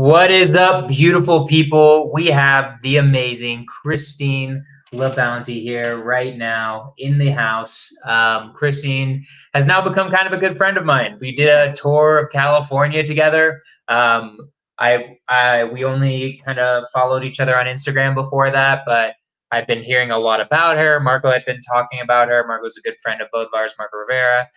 What is up, beautiful people? We have the amazing Christine LaBounty here right now in the house. Christine has now become kind of a good friend of mine. We did a tour of California together. We only kind of followed each other on Instagram before that, but I've been hearing a lot about her. Marco had been talking about her. Marco's a good friend of both of ours, Marco Rivera.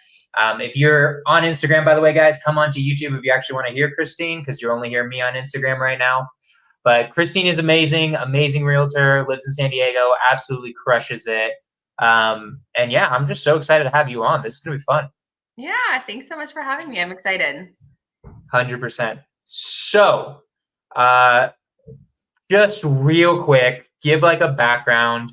If you're on Instagram, by the way, guys, come on to YouTube if you actually want to hear Christine, because you're only hearing me on Instagram right now. But Christine is amazing, amazing realtor, lives in San Diego, absolutely crushes it. And yeah, I'm just so excited to have you on. This is going to be fun. Yeah, thanks so much for having me. I'm excited. 100%. So, uh, just real quick, give like a background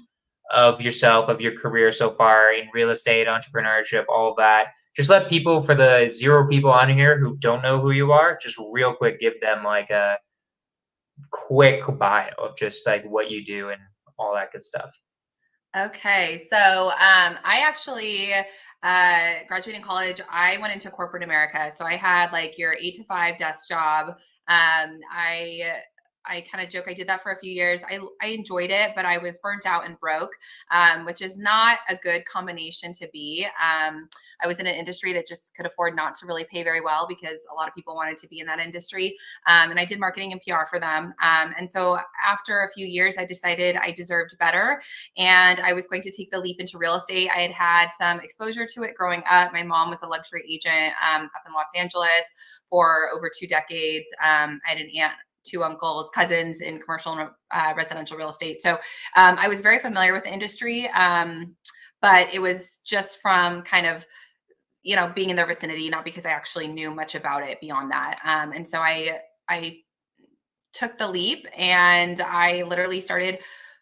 of yourself, of your career so far in real estate, entrepreneurship, all of that. Just let people, for the 0 people on here who don't know who you are, just real quick, give them like a quick bio of just like what you do and all that good stuff. Okay, so I actually graduated in college. I went into corporate America, so I had like your 8 to 5 desk job. I kind of joke I did that for a few years. I enjoyed it, but I was burnt out and broke, which is not a good combination to be. I was in an industry that just could afford not to really pay very well because a lot of people wanted to be in that industry. And I did marketing and PR for them. And so after a few years, I decided I deserved better and I was going to take the leap into real estate. I had had some exposure to it growing up. My mom was a luxury agent up in Los Angeles for over 2 decades. I had an aunt, 2 uncles, cousins in commercial and residential real estate. So I was very familiar with the industry, but it was just from kind of, being in their vicinity, not because I actually knew much about it beyond that. And so I took the leap and I literally started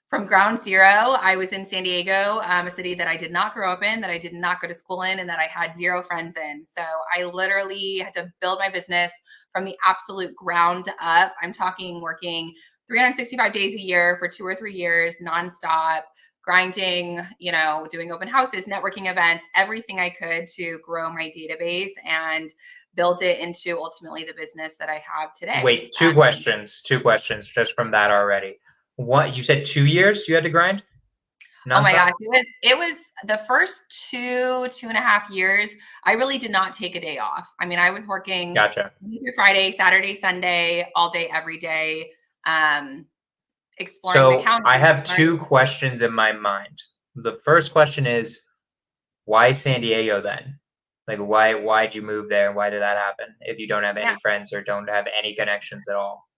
from ground zero. I was in San Diego, a city that I did not grow up in, that I did not go to school in, and that I had 0 friends in. So I literally had to build my business from the absolute ground up. I'm talking working 365 days a year for 2 or 3 years, nonstop, grinding, doing open houses, networking events, everything I could to grow my database and build it into ultimately the business that I have today. Wait, two questions just from that already. What, you said 2 years you had to grind? Oh my gosh, it was the first 2.5 years. I really did not take a day off. I mean, I was working Gotcha. Monday through Friday, Saturday, Sunday, all day, every day, exploring the So county. I have 2 questions in my mind. The first question is, why San Diego then? Like, why'd you move there? Why did that happen if you don't have any friends or don't have any connections at all?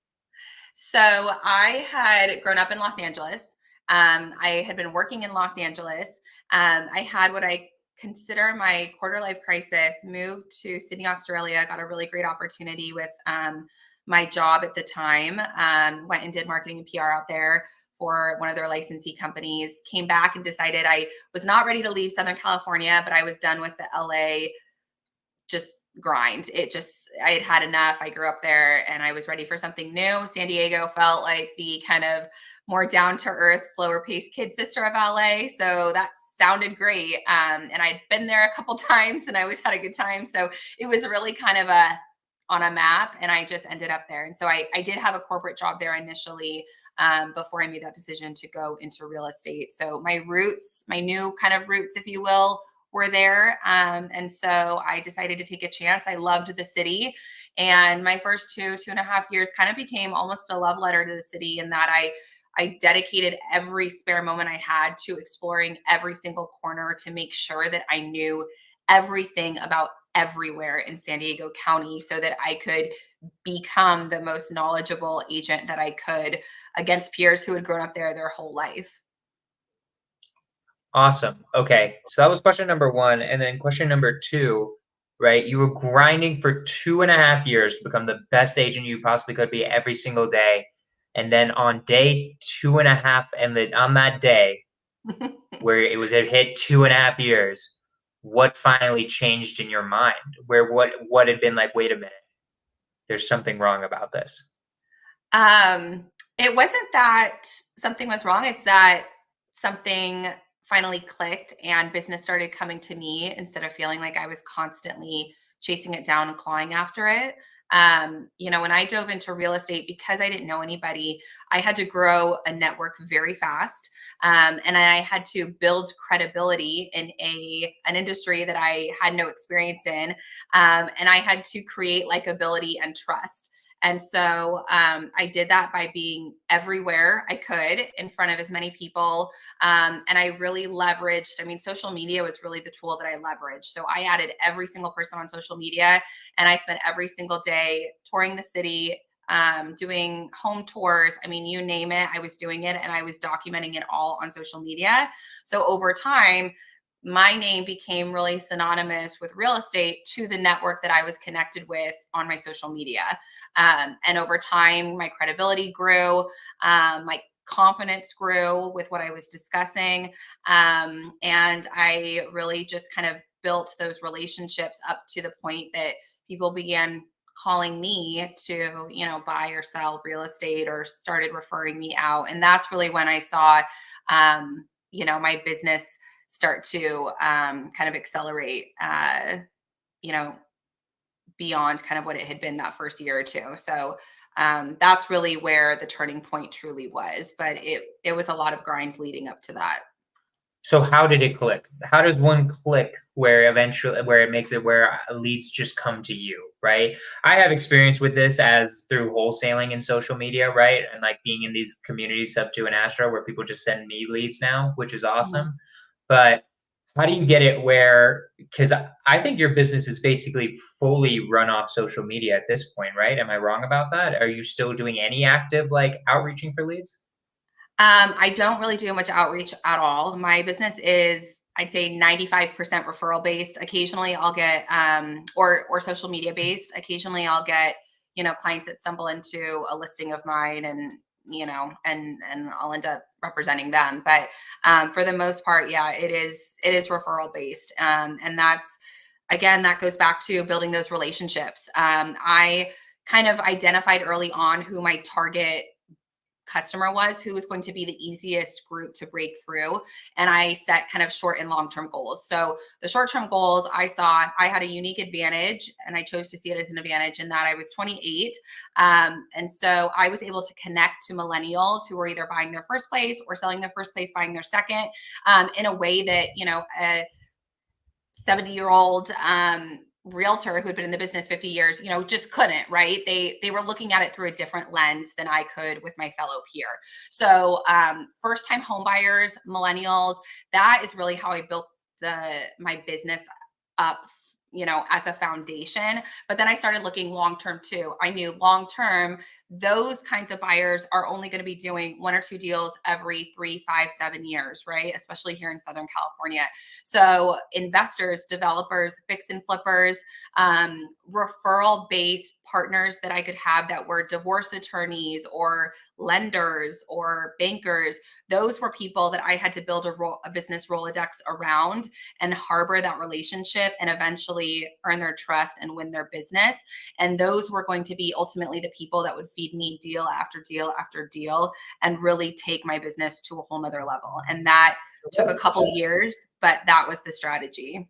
So I had grown up in Los Angeles. I had been working in Los Angeles. I had what I consider my quarter life crisis, moved to Sydney, Australia, got a really great opportunity with my job at the time. Went and did marketing and PR out there for one of their licensee companies, came back and decided I was not ready to leave Southern California, but I was done with the LA just grind. I had had enough. I grew up there and I was ready for something new. San Diego felt like the kind of more down to earth, slower paced kid sister of LA. So that sounded great. And I'd been there a couple times and I always had a good time. So it was really kind of on a map and I just ended up there. And so I did have a corporate job there initially before I made that decision to go into real estate. So my roots, my new kind of roots, if you will, were there. And so I decided to take a chance. I loved the city. And my first 2.5 years kind of became almost a love letter to the city in that I dedicated every spare moment I had to exploring every single corner to make sure that I knew everything about everywhere in San Diego County so that I could become the most knowledgeable agent that I could against peers who had grown up there their whole life. Awesome. Okay. So that was question number 1. And then question number 2, right? You were grinding for 2.5 years to become the best agent you possibly could be every single day. And then on day 2.5, and on that day where it hit 2.5 years, what finally changed in your mind? What had been like, wait a minute, there's something wrong about this? It wasn't that something was wrong. It's that something finally clicked and business started coming to me instead of feeling like I was constantly chasing it down and clawing after it. When I dove into real estate, because I didn't know anybody, I had to grow a network very fast. And I had to build credibility in an industry that I had no experience in. And I had to create likability and trust. And so I did that by being everywhere I could in front of as many people. And I really leveraged, social media was really the tool that I leveraged. So I added every single person on social media, and I spent every single day touring the city, doing home tours. You name it, I was doing it, and I was documenting it all on social media. So over time, my name became really synonymous with real estate to the network that I was connected with on my social media. And over time, my credibility grew, my confidence grew with what I was discussing. And I really just kind of built those relationships up to the point that people began calling me to, buy or sell real estate, or started referring me out. And that's really when I saw, my business start to kind of accelerate, you know, beyond kind of what it had been that first year or two. So that's really where the turning point truly was. But it was a lot of grinds leading up to that. So how did it click? How does one click where it makes it where leads just come to you, right? I have experience with this as through wholesaling and social media, right? And like being in these communities, Sub 2 and Astro, where people just send me leads now, which is Mhm. awesome. But how do you get it where, because I think your business is basically fully run off social media at this point, right? Am I wrong about that? Are you still doing any active like outreaching for leads? I don't really do much outreach at all. My business is, I'd say, 95% referral based. Occasionally I'll get, or social media based. Occasionally I'll get, clients that stumble into a listing of mine, and, and I'll end up representing them. But for the most part, yeah, it is referral based. And that's, again, that goes back to building those relationships. I kind of identified early on who my target customer was, who was going to be the easiest group to break through. And I set kind of short and long-term goals. So the short-term goals, I saw I had a unique advantage, and I chose to see it as an advantage in that I was 28. And so I was able to connect to millennials who were either buying their first place or selling their first place, buying their second, in a way that, a 70-year-old realtor who had been in the business 50 years, just couldn't, right? They were looking at it through a different lens than I could with my fellow peer. So first time home buyers, millennials, that is really how I built my business up, as a foundation. But then I started looking long term too. I knew long term, those kinds of buyers are only going to be doing one or two deals every 3, 5, 7 years, right? Especially here in Southern California. So investors, developers, fix and flippers, referral based partners that I could have that were divorce attorneys or lenders or bankers, those were people that I had to build a business Rolodex around and harbor that relationship and eventually earn their trust and win their business. And those were going to be ultimately the people that would feed me deal after deal after deal and really take my business to a whole nother level. And that took a couple years, but that was the strategy.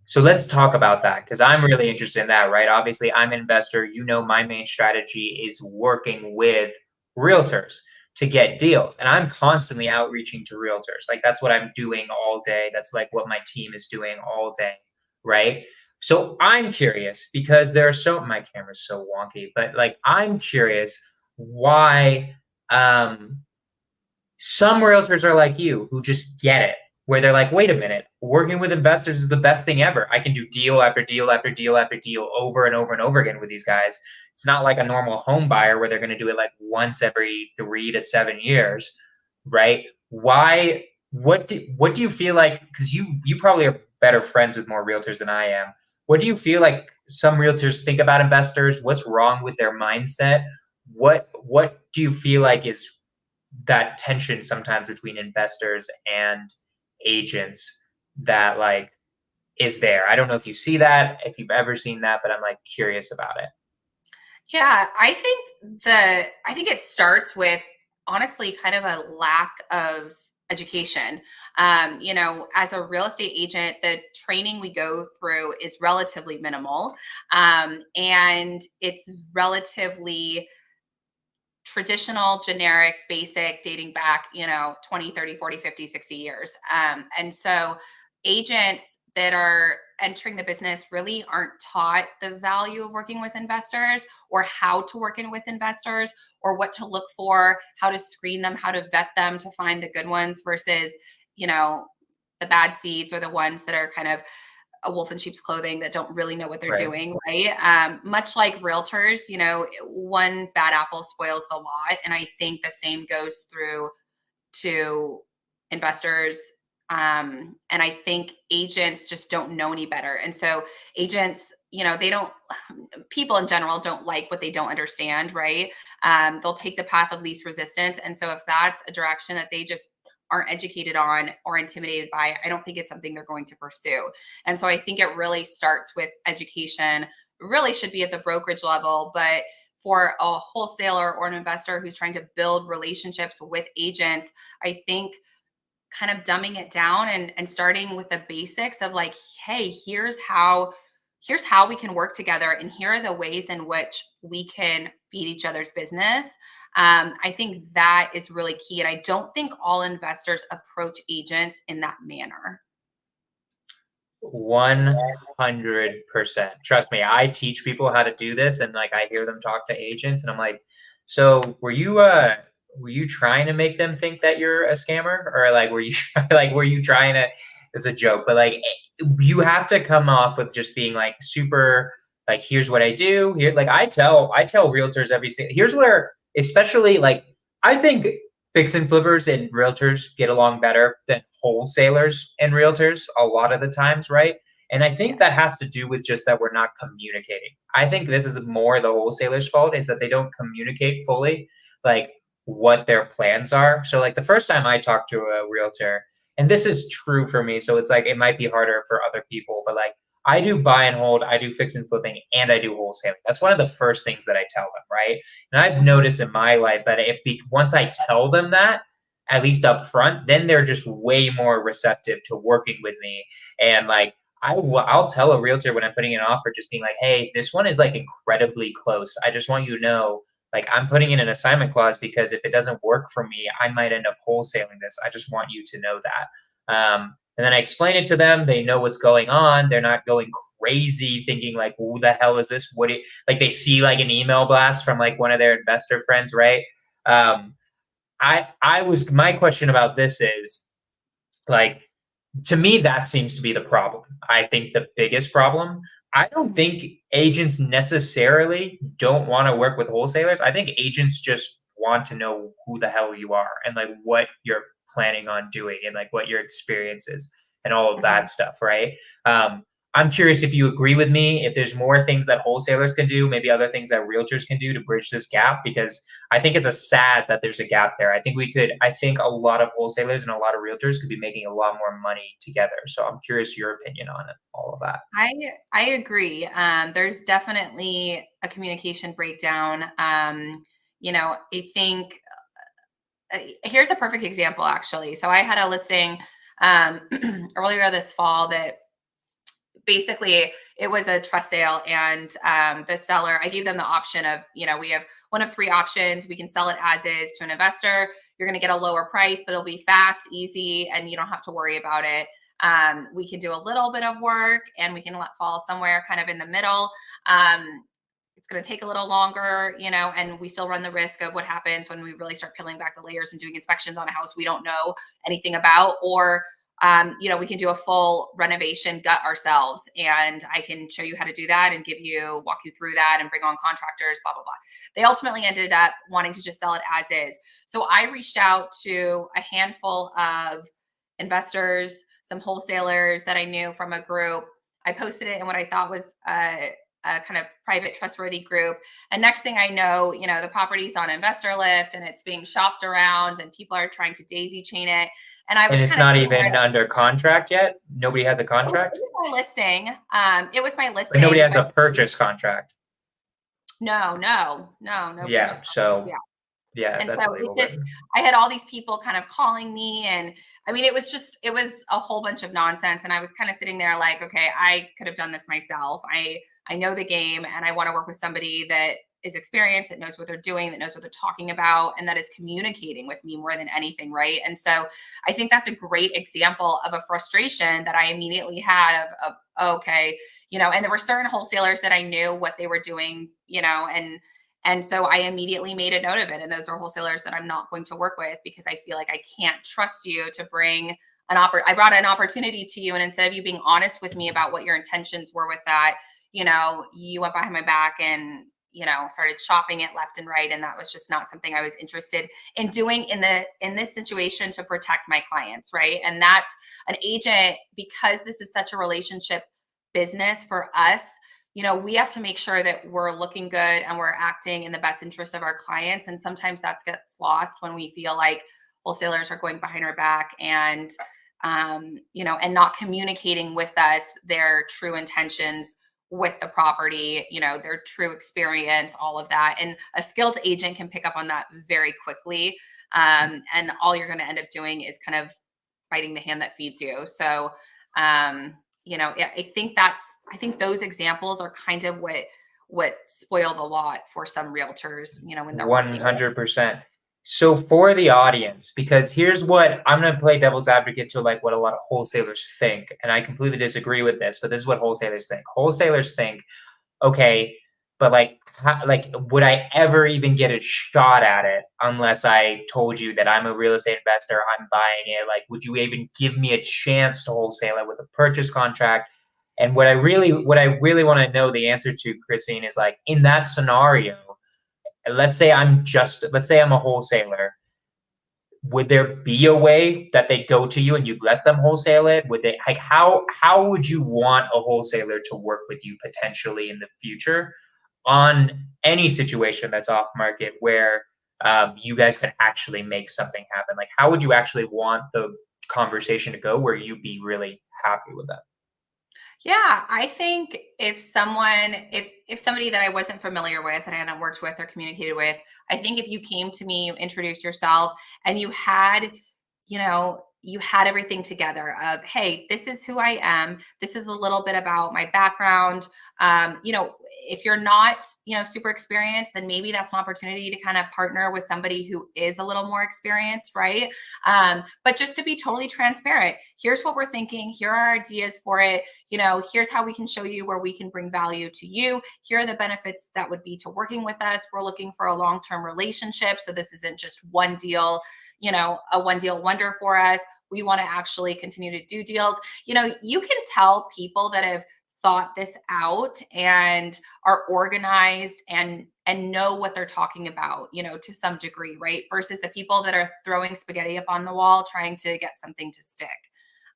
So let's talk about that, because I'm really interested in that, right? Obviously, I'm an investor. My main strategy is working with realtors to get deals. And I'm constantly outreaching to realtors. Like that's what I'm doing all day. That's like what my team is doing all day, right? So I'm curious because my camera's so wonky, but like I'm curious why some realtors are like you who just get it, where they're like, wait a minute, working with investors is the best thing ever. I can do deal after deal after deal after deal over and over and over again with these guys. It's not like a normal home buyer where they're going to do it like once every 3 to 7 years, right? Why? What do you feel like? Because you probably are better friends with more realtors than I am. What do you feel like some realtors think about investors? What's wrong with their mindset? What do you feel like is that tension sometimes between investors and agents that like is there? I don't know if you see that, if you've ever seen that, but I'm like curious about it. Yeah, I think it starts with, honestly, kind of a lack of education. As a real estate agent, the training we go through is relatively minimal, and it's relatively traditional, generic, basic, dating back, 20, 30, 40, 50, 60 years. And so agents that are entering the business really aren't taught the value of working with investors, or how to work in with investors, or what to look for, how to screen them, how to vet them to find the good ones versus, the bad seeds, or the ones that are kind of a wolf in sheep's clothing that don't really know what they're Right. doing, right? Much like realtors, one bad apple spoils the lot. And I think the same goes through to investors. And I think agents just don't know any better. And so agents, people in general don't like what they don't understand, right? They'll take the path of least resistance. And so if that's a direction that they just aren't educated on or intimidated by, I don't think it's something they're going to pursue. And so I think it really starts with education. It really should be at the brokerage level, but for a wholesaler or an investor who's trying to build relationships with agents, I think kind of dumbing it down and starting with the basics of like, hey, here's how we can work together, and here are the ways in which we can feed each other's business. I think that is really key. And I don't think all investors approach agents in that manner. 100%. Trust me, I teach people how to do this, and like I hear them talk to agents, and I'm like, so were you trying to make them think that you're a scammer, or like were you trying to? It's a joke, but like you have to come off with just being like super like, here's what I do here. Like I tell realtors here's where, especially like, I think fix and flippers and realtors get along better than wholesalers and realtors a lot of the times, right? And I think Yeah. that has to do with just that we're not communicating. I think this is more the wholesaler's fault, is that they don't communicate fully like what their plans are. So like the first time I talked to a realtor, and this is true for me, so it's like it might be harder for other people, but like I do buy and hold, I do fix and flipping, and I do wholesaling. That's one of the first things that I tell them, right? And I've noticed in my life that once I tell them that, at least up front, then they're just way more receptive to working with me. And like, I'll tell a realtor when I'm putting in an offer, just being like, hey, this one is like incredibly close. I just want you to know, like, I'm putting in an assignment clause because if it doesn't work for me, I might end up wholesaling this. I just want you to know that. And then I explain it to them. They know what's going on. They're not going crazy thinking like, who the hell is this? Like they see like an email blast from like one of their investor friends, right? Um, my question about this is like, to me, that seems to be the problem. I think the biggest problem, I don't think agents necessarily don't want to work with wholesalers. I think agents just want to know who the hell you are and like what you're planning on doing and like what your experience is and all of Mhm. that stuff, right? Um, I'm curious if you agree with me, if there's more things that wholesalers can do, maybe other things that realtors can do to bridge this gap, because I think it's a sad that there's a gap there. I think a lot of wholesalers and a lot of realtors could be making a lot more money together. So I'm curious your opinion on it, all of that. I I agree. There's definitely a communication breakdown. I think here's a perfect example actually. So I had a listing um, earlier this fall that basically it was a trust sale, and the seller, I gave them the option of, we have one of three options. We can sell it as is to an investor. You're going to get a lower price, but it'll be fast, easy, and you don't have to worry about it. We can do a little bit of work, and we can let fall somewhere kind of in the middle. It's going to take a little longer, and we still run the risk of what happens when we really start peeling back the layers and doing inspections on a house we don't know anything about. Or we can do a full renovation gut ourselves, and I can show you how to do that and walk you through that and bring on contractors, blah, blah, blah. They ultimately ended up wanting to just sell it as is. So I reached out to a handful of investors, some wholesalers that I knew from a group. I posted it in what I thought was a kind of private, trustworthy group. And next thing I know, the property's on Investor Lift and it's being shopped around and people are trying to daisy chain it. And I And was it's kind of not sitting there. even under contract yet. Nobody has a It was, contract, it was my listing. It was my but nobody listing, has but a purchase contract. no Yeah. purchase. So Yeah. Yeah, And that's so illegal, but I had all these people kind of calling me. And I mean, it was a whole bunch of nonsense. And I was kind of sitting there like, okay, I could have done this myself. I know the game, and I want to work with somebody that is experienced, that knows what they're doing, that knows what they're talking about, and that is communicating with me more than anything. Right. And so I think that's a great example of a frustration that I immediately had of okay, and there were certain wholesalers that I knew what they were doing, and so I immediately made a note of it. And those are wholesalers that I'm not going to work with, because I feel like I can't trust you to bring I brought an opportunity to you. And instead of you being honest with me about what your intentions were with that, you went behind my back and, started shopping it left and right. And that was just not something I was interested in doing in this situation to protect my clients. Right. And that's an agent, because this is such a relationship business for us. We have to make sure that we're looking good and we're acting in the best interest of our clients. And sometimes that gets lost when we feel like wholesalers are going behind our back and, and not communicating with us their true intentions with the property, their true experience, all of that. And a skilled agent can pick up on that very quickly. And all you're going to end up doing is kind of biting the hand that feeds you. So, I think those examples are kind of what spoil the lot for some realtors, when they're working. 100%. So for the audience, because here's what I'm going to play devil's advocate to, like what a lot of wholesalers think, and I completely disagree with this, but this is what wholesalers think. Wholesalers think, okay, but like, would I ever even get a shot at it unless I told you that I'm a real estate investor, I'm buying it? Like, would you even give me a chance to wholesale it with a purchase contract? And what I really want to know the answer to, Christine, is like, in that scenario, let's say I'm a wholesaler, would there be a way that they go to you and you'd let them wholesale it? Would they, like, how would you want a wholesaler to work with you potentially in the future on any situation that's off market where you guys can actually make something happen? Like, how would you actually want the conversation to go where you'd be really happy with that? Yeah, I think if somebody that I wasn't familiar with and I hadn't worked with or communicated with, I think if you came to me, you introduced yourself, and you had everything together of, hey, this is who I am. This is a little bit about my background. If you're not, super experienced, then maybe that's an opportunity to kind of partner with somebody who is a little more experienced, right? But just to be totally transparent, here's what we're thinking. Here are our ideas for it. Here's how we can show you where we can bring value to you. Here are the benefits that would be to working with us. We're looking for a long-term relationship. So this isn't just one deal, a one deal wonder for us. We want to actually continue to do deals. You can tell people that have thought this out and are organized and know what they're talking about, to some degree, right? Versus the people that are throwing spaghetti up on the wall trying to get something to stick.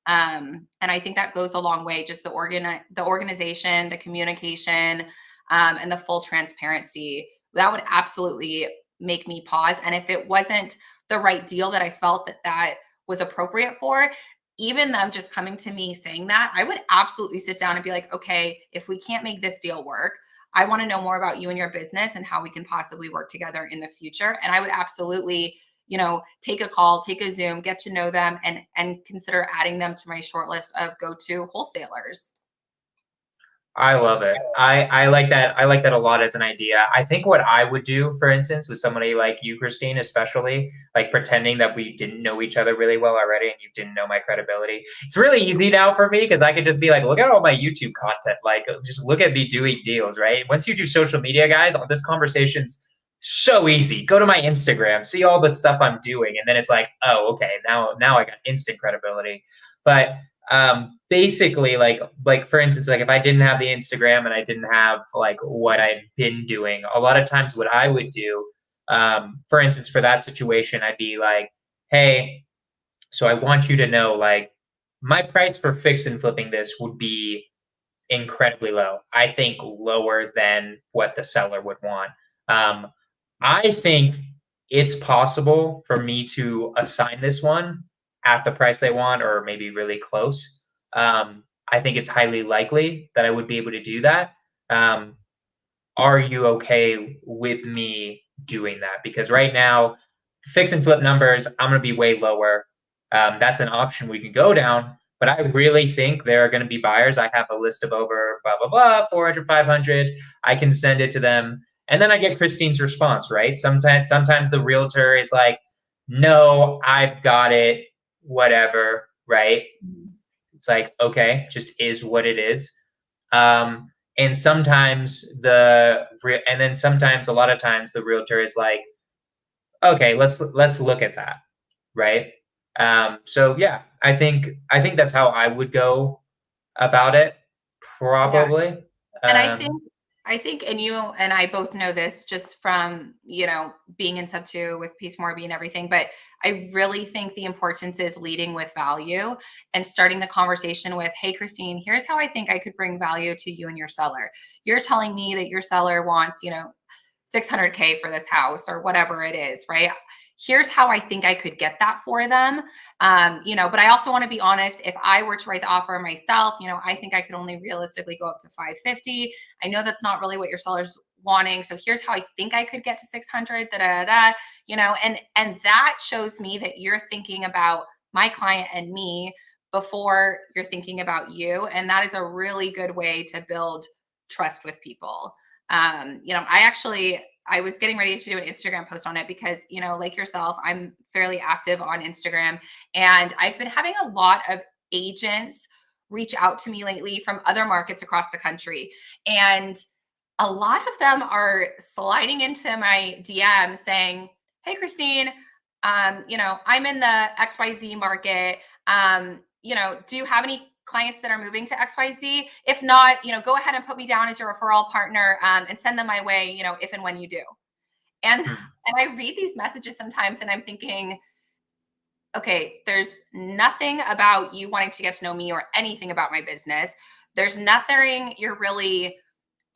And I think that goes a long way. Just the organization, the communication, and the full transparency. That would absolutely make me pause. And if it wasn't the right deal that I felt that was appropriate for, even them just coming to me saying that, I would absolutely sit down and be like, okay, if we can't make this deal work, I want to know more about you and your business and how we can possibly work together in the future. And I would absolutely, take a call, take a Zoom, get to know them, and consider adding them to my short list of go-to wholesalers. I love it. I like that. I like that a lot as an idea. I think what I would do, for instance, with somebody like you, Christine, especially like pretending that we didn't know each other really well already and you didn't know my credibility. It's really easy now for me because I could just be like, look at all my YouTube content. Like, just look at me doing deals, right? Once you do social media, guys, all this conversation's so easy. Go to my Instagram, see all the stuff I'm doing, and then it's like, oh, okay, now I got instant credibility. But basically, like for instance, like if I didn't have the Instagram and I didn't have like what I'd been doing, a lot of times what I would do, for instance, for that situation, I'd be like, hey, so I want you to know, like, my price for fix and flipping this would be incredibly low. I think lower than what the seller would want. um, I think it's possible for me to assign this one at the price they want, or maybe really close. I think it's highly likely that I would be able to do that. Um, are you okay with me doing that, because right now, fix and flip numbers, I'm going to be way lower. That's an option we can go down, but I really think there are going to be buyers. I have a list of over blah, blah, blah, 400, 500. I can send it to them. And then I get Christine's response, right? Sometimes the realtor is like, no, I've got it, whatever, right? It's like, okay, just is what it is. And sometimes sometimes a lot of times the realtor is like, okay, let's look at that, right? So yeah, I think that's how I would go about it, Yeah. probably. And Um, I think, and you and I both know this just from, being in sub two with Peace Morby and everything, but I really think the importance is leading with value and starting the conversation with, hey, Christine, here's how I think I could bring value to you and your seller. You're telling me that your seller wants, 600K for this house or whatever it is, right? Here's how I think I could get that for them. But I also want to be honest. If I were to write the offer myself, I think I could only realistically go up to 550. I know that's not really what your seller's wanting. So here's how I think I could get to 600, and that shows me that you're thinking about my client and me before you're thinking about you. And that is a really good way to build trust with people. I was getting ready to do an Instagram post on it because, like yourself, I'm fairly active on Instagram, and I've been having a lot of agents reach out to me lately from other markets across the country. And a lot of them are sliding into my DM saying, hey, Christine, I'm in the XYZ market. Do you have any clients that are moving to XYZ? If not, go ahead and put me down as your referral partner, and send them my way, if and when you do. And and I read these messages sometimes and I'm thinking, okay, there's nothing about you wanting to get to know me or anything about my business. There's nothing you're really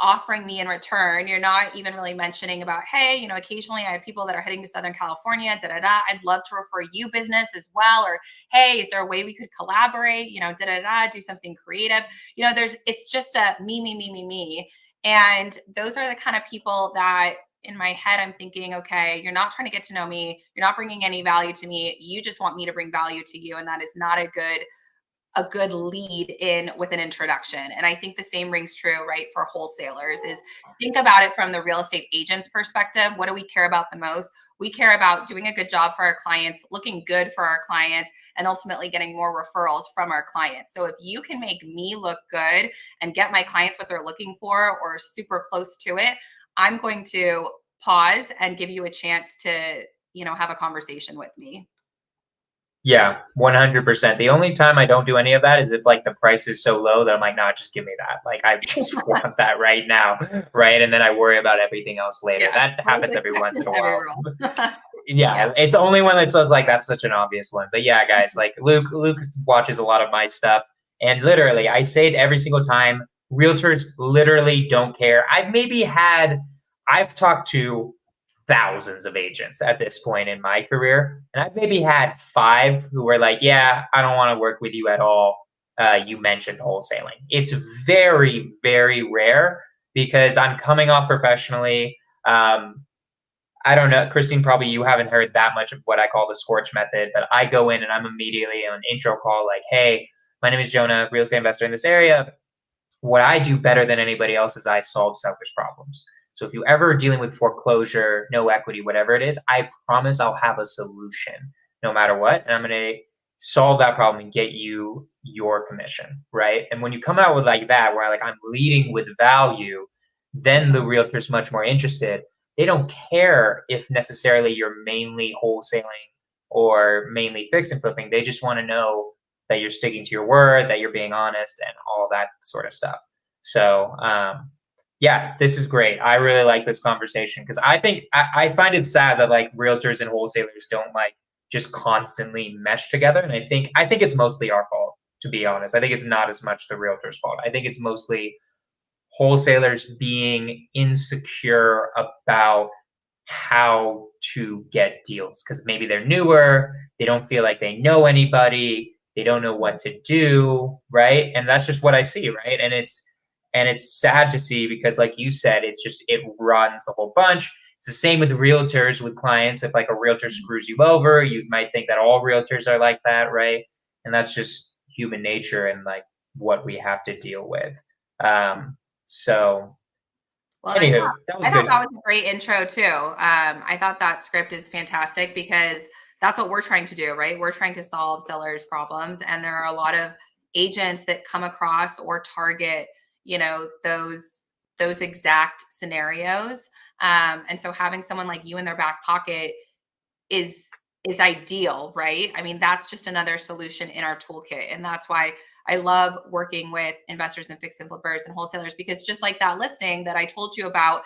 offering me in return. You're not even really mentioning about, hey, occasionally I have people that are heading to Southern California, da da da. I'd love to refer you business as well. Or, hey, is there a way we could collaborate? Da da da, do something creative. It's just a me, me, me, me, me. And those are the kind of people that in my head, I'm thinking, okay, you're not trying to get to know me. You're not bringing any value to me. You just want me to bring value to you. And that is not a good lead in with an introduction. And I think the same rings true, right, for wholesalers. Is think about it from the real estate agent's perspective. What do we care about the most? We care about doing a good job for our clients, looking good for our clients, and ultimately getting more referrals from our clients. So if you can make me look good and get my clients what they're looking for or super close to it, I'm going to pause and give you a chance to, have a conversation with me. Yeah, 100%. The only time I don't do any of that is if like the price is so low that I'm like, nah, just give me that. Like I just want that right now, right? And then I worry about everything else later. Yeah. That happens every once in a while. Yeah. Yeah, it's only one that says like that's such an obvious one. But yeah, guys, like Luke watches a lot of my stuff, and literally, I say it every single time. Realtors literally don't care. I've talked to thousands of agents at this point in my career, and I've maybe had 5 who were like, "Yeah, I don't want to work with you at all. You mentioned wholesaling." It's very, very rare because I'm coming off professionally. I don't know, Christine, probably you haven't heard that much of what I call the scorch method, but I go in and I'm immediately on an intro call like, hey, my name is Jonah, real estate investor in this area. What I do better than anybody else is I solve sellers' problems. So if you ever are dealing with foreclosure, no equity, whatever it is, I promise I'll have a solution no matter what. And I'm going to solve that problem and get you your commission, right? And when you come out with like that, where I'm leading with value, then the realtor's much more interested. They don't care if necessarily you're mainly wholesaling or mainly fix and flipping. They just want to know that you're sticking to your word, that you're being honest, and all that sort of stuff. So, yeah, this is great. I really like this conversation because I find it sad that like realtors and wholesalers don't like just constantly mesh together. And I think it's mostly our fault, to be honest. I think it's not as much the realtor's fault. I think it's mostly wholesalers being insecure about how to get deals because maybe they're newer, they don't feel like they know anybody, they don't know what to do, right? And that's just what I see, right? And it's sad to see because like you said, it runs the whole bunch. It's the same with realtors, with clients. If like a realtor screws you over, you might think that all realtors are like that, right? And that's just human nature and like what we have to deal with. So Well, anywho, that was I thought good. that was a great intro too. I thought that script is fantastic because that's what we're trying to do, right? We're trying to solve sellers' problems, and there are a lot of agents that come across or target, those exact scenarios. And so having someone like you in their back pocket is is ideal, right? I mean, that's just another solution in our toolkit. And that's why I love working with investors and fix and flippers and wholesalers, because just like that listing that I told you about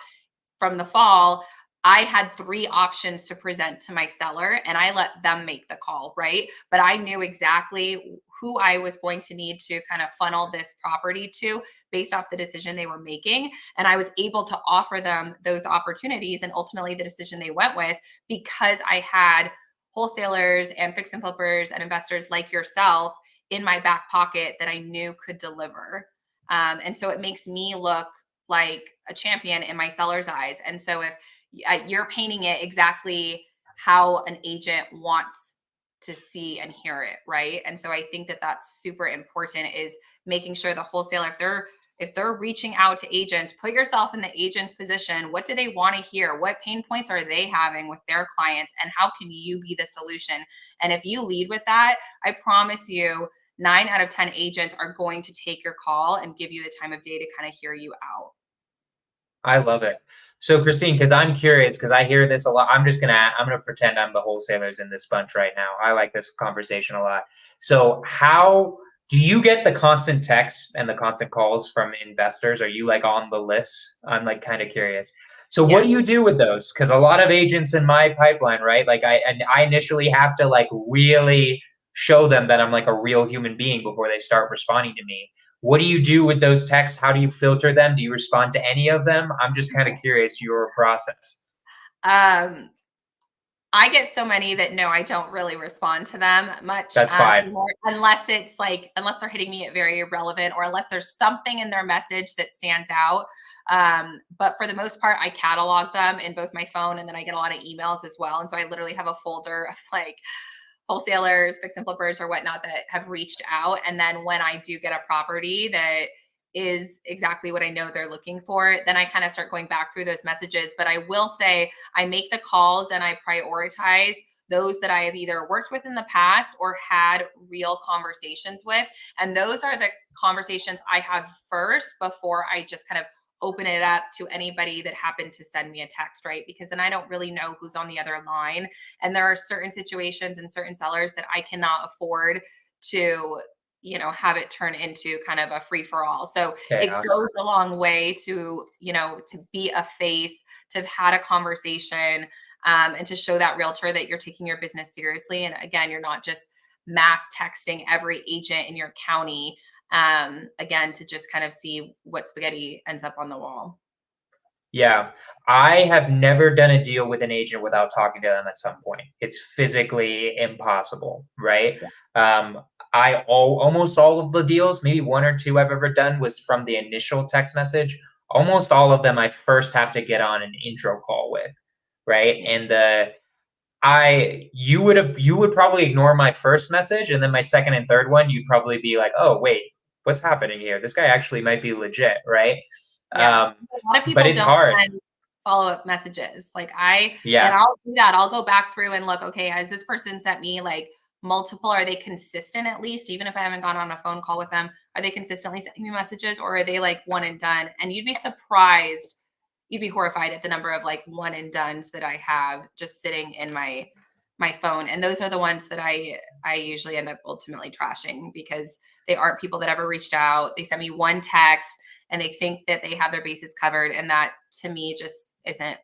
from the fall, I had 3 options to present to my seller and I let them make the call, right? But I knew exactly who I was going to need to kind of funnel this property to based off the decision they were making. And I was able to offer them those opportunities and ultimately the decision they went with because I had wholesalers and fix and flippers and investors like yourself in my back pocket that I knew could deliver. And so it makes me look like a champion in my seller's eyes. And so if you're painting it exactly how an agent wants to see and hear it, right? And so I think that that's super important, is making sure the wholesaler, if they're reaching out to agents, put yourself in the agent's position. What do they want to hear? What pain points are they having with their clients? And how can you be the solution? And if you lead with that, I promise you 9 out of 10 agents are going to take your call and give you the time of day to kind of hear you out. I love it. So Christine, because I'm curious, because I hear this a lot, I'm gonna pretend I'm the wholesalers in this bunch right now. I like this conversation a lot. So how do you get the constant texts and the constant calls from investors? Are you like on the list? I'm like kind of curious. So what Yes. do you do with those? Because a lot of agents in my pipeline, right? Like I initially have to like really show them that I'm like a real human being before they start responding to me. What do you do with those texts? How do you filter them? Do you respond to any of them? I'm just kind of curious your process. Um, I get so many that no, I don't really respond to them much, That's fine. unless it's like, unless they're hitting me at very relevant or unless there's something in their message that stands out. But for the most part, I catalog them in both my phone and then I get a lot of emails as well. And so I literally have a folder of like wholesalers, fix and flippers or whatnot that have reached out. And then when I do get a property that is exactly what I know they're looking for, then I kind of start going back through those messages. But I will say I make the calls and I prioritize those that I have either worked with in the past or had real conversations with. And those are the conversations I have first before I just kind of open it up to anybody that happened to send me a text, right? Because then I don't really know who's on the other line. And there are certain situations and certain sellers that I cannot afford to have it turn into kind of a free for all. So it Chaos. goes a long way to to be a face, to have had a conversation, and to show that realtor that you're taking your business seriously. And again, you're not just mass texting every agent in your county, again, to just kind of see what spaghetti ends up on the wall. Yeah. I have never done a deal with an agent without talking to them at some point. It's physically impossible, right? Yeah. Almost all of the deals, maybe 1 or 2 I've ever done was from the initial text message. Almost all of them I first have to get on an intro call with, right? Yeah. And you would probably ignore my first message, and then my second and third one you'd probably be like, oh wait, what's happening here? This guy actually might be legit, right? Yeah. Um, A lot of but people it's don't hard. send follow-up messages. And Yeah. I'll do that. I'll go back through and look, okay, has this person sent me like multiple? Are they consistent at least? Even if I haven't gone on a phone call with them, are they consistently sending me messages or are they like one and done? And you'd be surprised, you'd be horrified at the number of like one and dones that I have just sitting in my phone. And those are the ones that I usually end up ultimately trashing because they aren't people that ever reached out. They sent me one text and they think that they have their bases covered. And that to me just isn't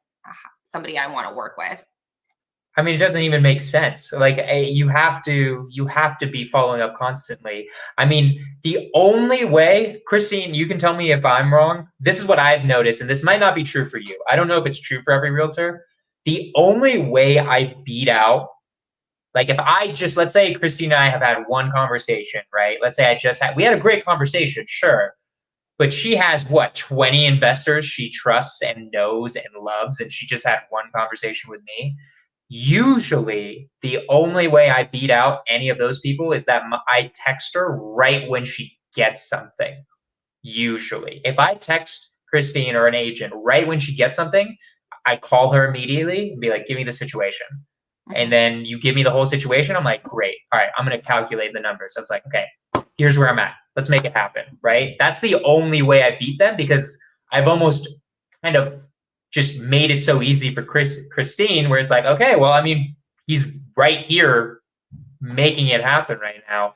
somebody I want to work with. I mean, it doesn't even make sense. Like you have to be following up constantly. I mean, the only way, Christine, you can tell me if I'm wrong. This is what I've noticed, and this might not be true for you. I don't know if it's true for every realtor. The only way I beat out, like if I just, let's say Christine and I have had one conversation, right? Let's say we had a great conversation, sure. but she has what, 20 investors she trusts and knows and loves, and she just had one conversation with me. Usually, the only way I beat out any of those people is that I text her right when she gets something. Usually, if I text Christine or an agent right when she gets something, I call her immediately and be like, give me the situation. And then you give me the whole situation. I'm like, great. All right, I'm going to calculate the numbers. So it's like, okay, here's where I'm at. Let's make it happen. Right. That's the only way I beat them, because I've almost kind of just made it so easy for Christine, where it's like, okay, well, I mean, he's right here making it happen right now.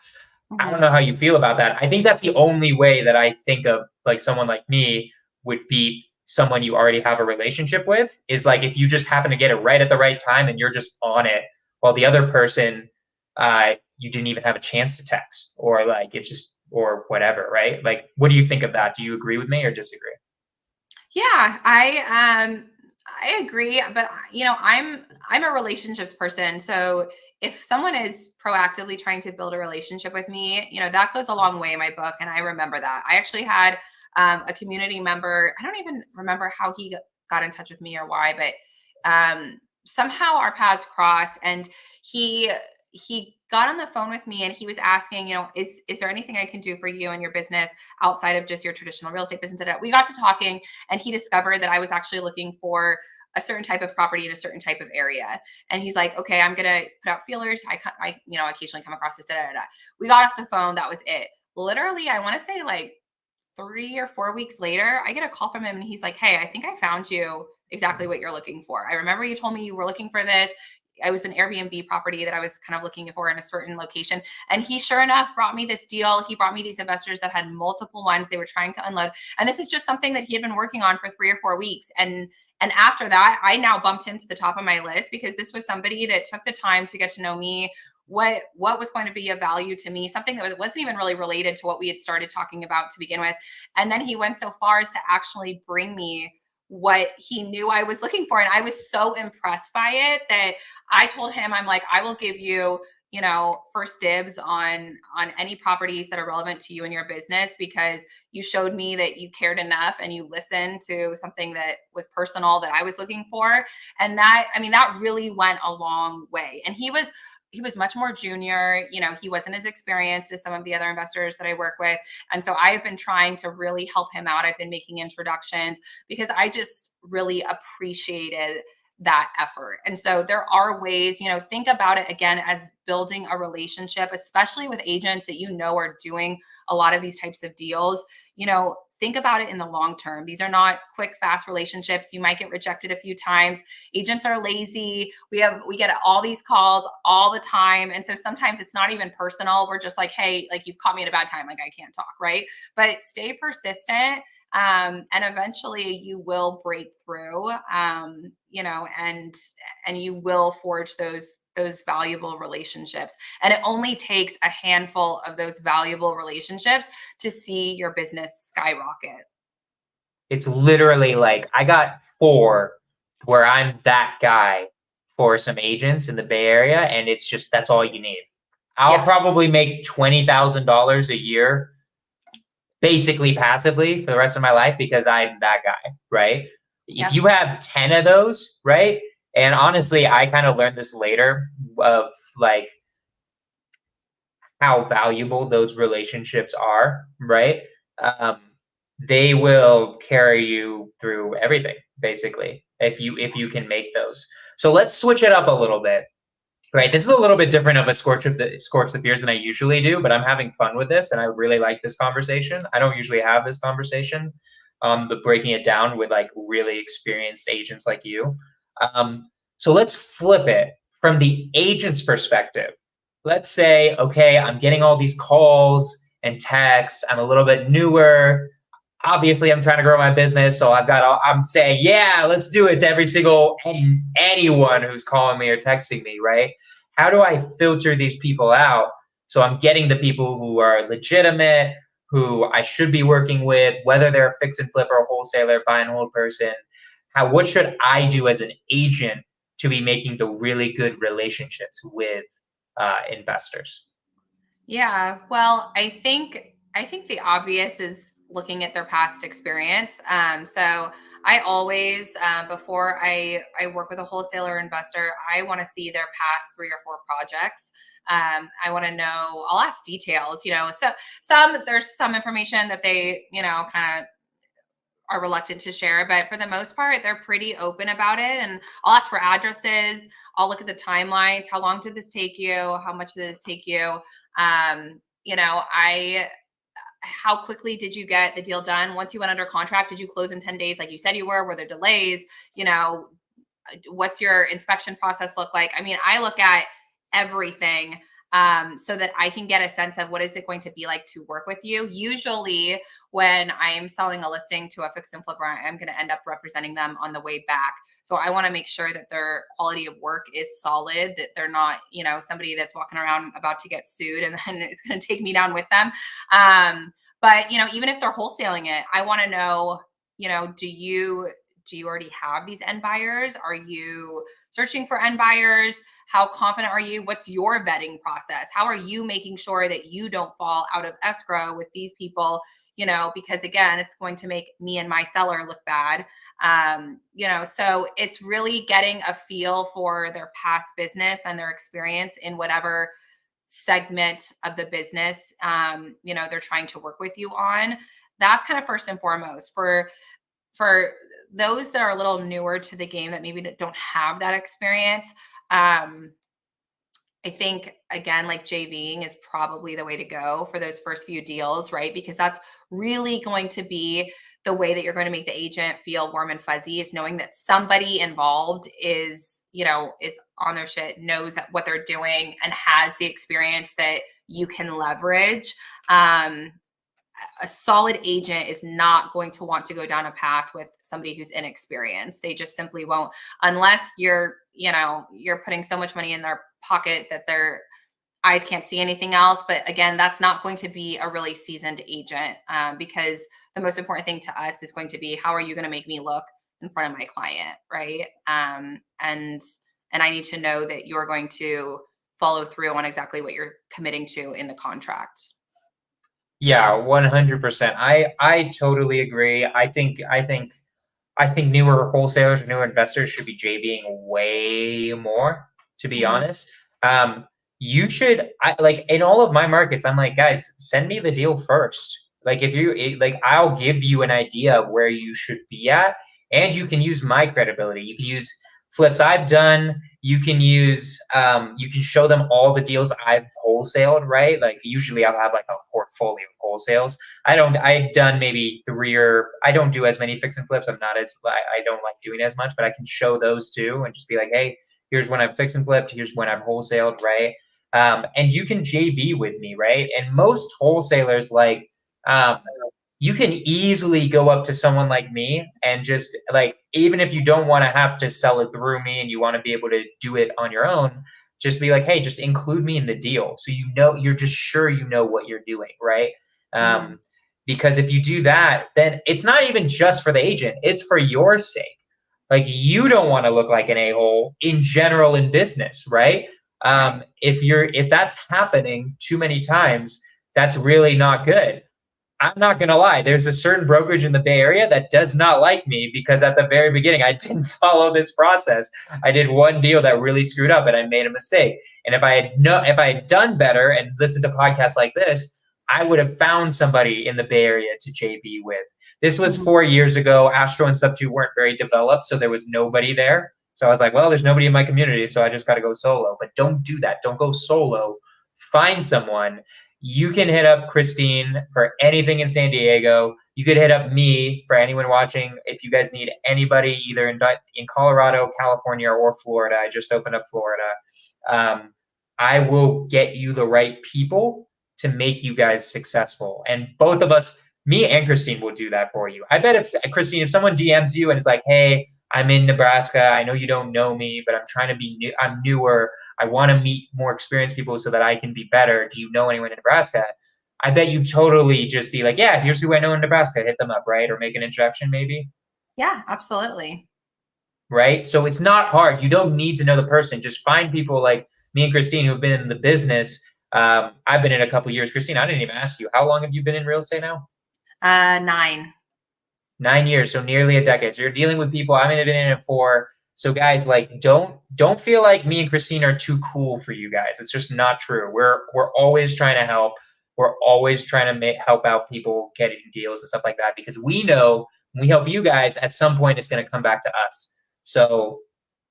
I don't know how you feel about that. I think that's the only way that I think of like someone like me would beat someone you already have a relationship with, is like if you just happen to get it right at the right time and you're just on it, while the other person, you didn't even have a chance to text, or like it's just, or whatever, right? Like, what do you think of that? Do you agree with me or disagree? Yeah, I agree, but I'm a relationships person. So if someone is proactively trying to build a relationship with me, that goes a long way in my book, and I remember that. I actually had a community member. I don't even remember how he got in touch with me or why, but somehow our paths crossed, and he he got on the phone with me and he was asking, is there anything I can do for you and your business outside of just your traditional real estate business? We got to talking, and he discovered that I was actually looking for a certain type of property in a certain type of area. And he's like, okay, I'm going to put out feelers. I occasionally come across this. Da, da, da. We got off the phone. That was it. Literally, I want to say like 3 or 4 weeks later, I get a call from him and he's like, hey, I think I found you exactly what you're looking for. I remember you told me you were looking for this. I was an Airbnb property that I was kind of looking for in a certain location. And he, sure enough, brought me this deal. He brought me these investors that had multiple ones they were trying to unload. And this is just something that he had been working on for 3 or 4 weeks. And after that, I now bumped him to the top of my list, because this was somebody that took the time to get to know me, what was going to be of value to me, something that wasn't even really related to what we had started talking about to begin with. And then he went so far as to actually bring me what he knew I was looking for. And I was so impressed by it that I told him, I'm like, I will give you, first dibs on any properties that are relevant to you and your business, because you showed me that you cared enough and you listened to something that was personal that I was looking for. And that really went a long way. And he was much more junior. He wasn't as experienced as some of the other investors that I work with. And so I've been trying to really help him out. I've been making introductions because I just really appreciated that effort. And so there are ways, think about it again as building a relationship, especially with agents that are doing a lot of these types of deals. Think about it in the long term. These are not quick, fast relationships. You might get rejected a few times. Agents are lazy. We get all these calls all the time. And so sometimes it's not even personal. We're just like, hey, like you've caught me at a bad time. Like I can't talk, right? But stay persistent. And eventually you will break through, and you will forge those valuable relationships. And it only takes a handful of those valuable relationships to see your business skyrocket. It's literally like I got 4 where I'm that guy for some agents in the Bay Area, and it's just, that's all you need. I'll probably make $20,000 a year basically passively for the rest of my life because I'm that guy, right? If you have 10 of those, right? And honestly, I kind of learned this later of like how valuable those relationships are, right? They will carry you through everything, basically, if you can make those. So let's switch it up a little bit. Right. This is a little bit different of a scorch the fears than I usually do, but I'm having fun with this and I really like this conversation. I don't usually have this conversation, but breaking it down with like really experienced agents like you. So let's flip it from the agent's perspective. Let's say, okay, I'm getting all these calls and texts. I'm a little bit newer. Obviously I'm trying to grow my business. So I'm saying, yeah, let's do it to every single, anyone who's calling me or texting me, right? How do I filter these people out? So I'm getting the people who are legitimate, who I should be working with, whether they're a fix and flip or a wholesaler, buy and hold person. What should I do as an agent to be making the really good relationships with investors? Yeah. Well, I think the obvious is looking at their past experience. So I always, before I work with a wholesaler investor, I want to see their past 3 or 4 projects. I want to know, I'll ask details, so there's some information that they, kind of are reluctant to share, but for the most part, they're pretty open about it. And I'll ask for addresses. I'll look at the timelines. How long did this take you? How much did this take you? I how quickly did you get the deal done? Once you went under contract, did you close in 10 days like you said you were? Were there delays? What's your inspection process look like? I mean, I look at everything so that I can get a sense of what is it going to be like to work with you. Usually when I'm selling a listing to a fix and flipper, I'm going to end up representing them on the way back. So I want to make sure that their quality of work is solid, that they're not, somebody that's walking around about to get sued and then it's going to take me down with them. But even if they're wholesaling it, I want to know, do you already have these end buyers? Are you searching for end buyers? How confident are you? What's your vetting process? How are you making sure that you don't fall out of escrow with these people? Because again, it's going to make me and my seller look bad. So it's really getting a feel for their past business and their experience in whatever segment of the business, they're trying to work with you on. That's kind of first and foremost. For those that are a little newer to the game that maybe don't have that experience, I think, again, like JVing is probably the way to go for those first few deals, right? Because that's really going to be the way that you're going to make the agent feel warm and fuzzy, is knowing that somebody involved is on their shit, knows what they're doing, and has the experience that you can leverage. A solid agent is not going to want to go down a path with somebody who's inexperienced. They just simply won't, unless you're putting so much money in their pocket that their eyes can't see anything else. But again, that's not going to be a really seasoned agent, because the most important thing to us is going to be, how are you going to make me look in front of my client, right? And I need to know that you're going to follow through on exactly what you're committing to in the contract. Yeah, 100%. I totally agree. I think newer wholesalers or newer investors should be JVing way more, to be honest. You should, like in all of my markets, I'm like, guys, send me the deal first. Like I'll give you an idea of where you should be at, and you can use my credibility. You can use flips I've done. You can use, you can show them all the deals I've wholesaled, right? Like usually I'll have like a portfolio of wholesales. I've done maybe 3, or I don't do as many fix and flips. I don't like doing as much, but I can show those too and just be like, hey, here's when I've fix and flipped. Here's when I've wholesaled, right? And you can JV with me, right? And most wholesalers, like, you can easily go up to someone like me and just like, even if you don't want to have to sell it through me and you want to be able to do it on your own, just be like, hey, just include me in the deal. So, you're just sure you know what you're doing, right? Because if you do that, then it's not even just for the agent, it's for your sake. Like, you don't want to look like an a-hole in general in business, right? If that's happening too many times, that's really not good. I'm not going to lie. There's a certain brokerage in the Bay Area that does not like me because at the very beginning, I didn't follow this process. I did one deal that really screwed up and I made a mistake. And if I had done better and listened to podcasts like this, I would have found somebody in the Bay Area to JV with. This was 4 years ago. Astro and Sub2 weren't very developed, so there was nobody there. So I was like, well, there's nobody in my community, so I just got to go solo. But don't do that. Don't go solo. Find someone. You can hit up Christine for anything in San Diego. You could hit up me for anyone watching. If you guys need anybody either in Colorado, California, or Florida, I just opened up Florida. I will get you the right people to make you guys successful. And both of us, me and Christine, will do that for you. I bet if someone DMs you and it's like, hey, I'm in Nebraska. I know you don't know me, but I'm trying to be new. I'm newer. I want to meet more experienced people so that I can be better. Do you know anyone in Nebraska? I bet you totally just be like, yeah, here's who I know in Nebraska. Hit them up, right? Or make an introduction maybe. Yeah, absolutely. Right? So it's not hard. You don't need to know the person. Just find people like me and Christine who've been in the business. I've been in a couple of years. Christine, I didn't even ask you. How long have you been in real estate now? 9. 9 years, so nearly a decade. So you're dealing with people. I've been in it for. So guys, like, don't feel like me and Christine are too cool for you guys. It's just not true. We're always trying to help. We're always trying to help out people getting deals and stuff like that, because we know when we help you guys, at some point it's going to come back to us. So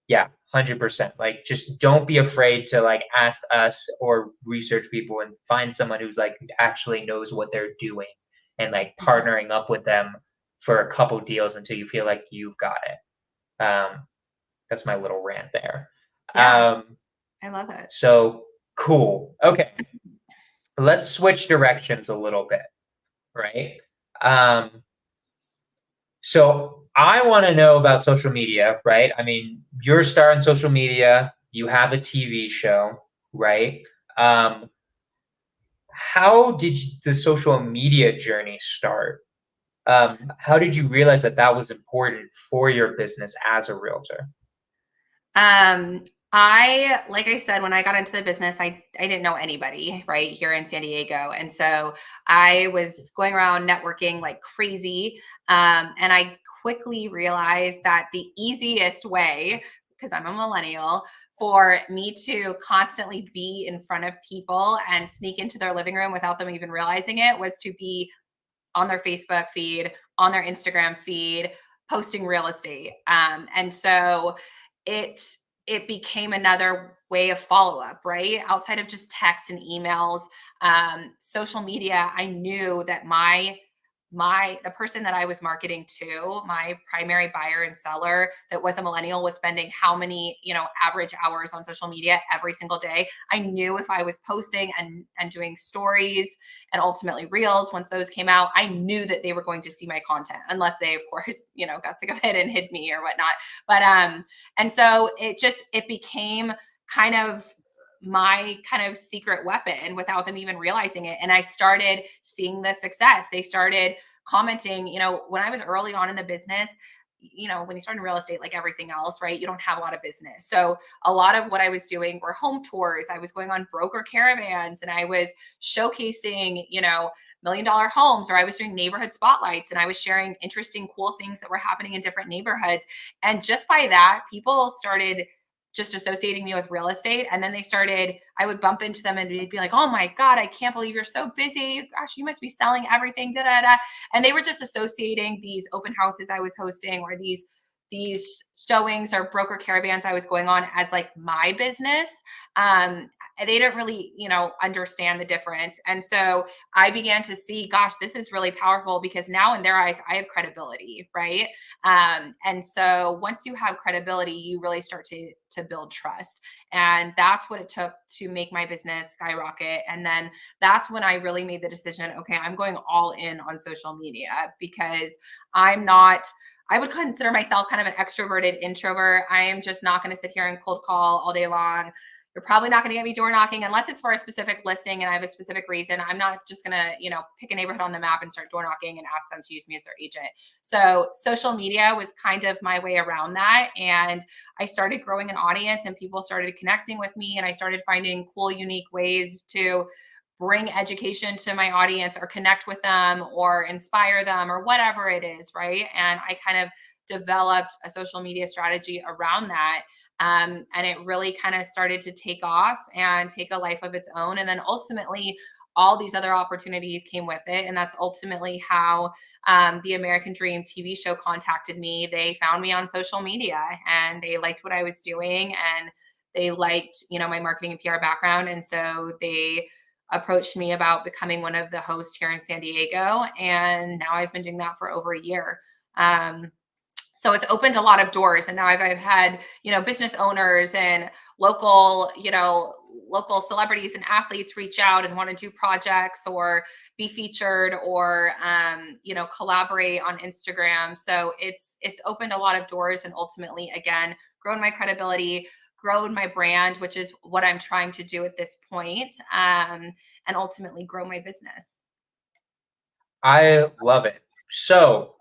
yeah, 100%. Like, just don't be afraid to like ask us or research people and find someone who's like actually knows what they're doing, and like partnering up with them for a couple deals until you feel like you've got it. That's my little rant there. Yeah, I love it. So cool. Okay. Let's switch directions a little bit, right? So I want to know about social media, right? I mean, you're a star on social media. You have a TV show, right? Um, how did the social media journey start? How did you realize that that was important for your business as a realtor? Like I said, when I got into the business, I didn't know anybody right here in San Diego. And so I was going around networking like crazy. And I quickly realized that the easiest way, because I'm a millennial, for me to constantly be in front of people and sneak into their living room without them even realizing it was to be on their Facebook feed, on their Instagram feed, posting real estate. And so it it became another way of follow up, right? Outside of just text and emails, social media. I knew that the person that I was marketing to, my primary buyer and seller that was a millennial, was spending how many, average hours on social media every single day. I knew if I was posting and doing stories and ultimately reels, once those came out, I knew that they were going to see my content, unless they, of course, got sick of it and hid me or whatnot. But and so it became kind of my kind of secret weapon without them even realizing it. And I started seeing the success. They started commenting, when I was early on in the business, when you start in real estate, like everything else, right? You don't have a lot of business. So a lot of what I was doing were home tours. I was going on broker caravans and I was showcasing, $1 million homes, or I was doing neighborhood spotlights and I was sharing interesting, cool things that were happening in different neighborhoods. And just by that, people started just associating me with real estate. And then I would bump into them and they'd be like, "Oh my God, I can't believe you're so busy. Gosh, you must be selling everything." Da, da, da. And they were just associating these open houses I was hosting, or these showings or broker caravans I was going on, as like my business. They didn't really, understand the difference. And so I began to see, gosh, this is really powerful, because now in their eyes, I have credibility, right? And so once you have credibility, you really start to build trust. And that's what it took to make my business skyrocket. And then that's when I really made the decision, okay, I'm going all in on social media, because I would consider myself kind of an extroverted introvert. I am just not going to sit here and cold call all day long. You're probably not going to get me door knocking unless it's for a specific listing and I have a specific reason. I'm not just going to, pick a neighborhood on the map and start door knocking and ask them to use me as their agent. So social media was kind of my way around that. And I started growing an audience and people started connecting with me, and I started finding cool, unique ways to bring education to my audience or connect with them or inspire them or whatever it is, right? And I kind of developed a social media strategy around that. And it really kind of started to take off and take a life of its own. And then ultimately, all these other opportunities came with it. And that's ultimately how the American Dream TV show contacted me. They found me on social media and they liked what I was doing, and they liked, my marketing and PR background. And so they approached me about becoming one of the hosts here in San Diego. And now I've been doing that for over a year. So it's opened a lot of doors. And now I've had, business owners and local celebrities and athletes reach out and want to do projects or be featured or, collaborate on Instagram. So it's opened a lot of doors, and ultimately, again, grown my credibility, grown my brand, which is what I'm trying to do at this point, and ultimately grow my business. I love it. So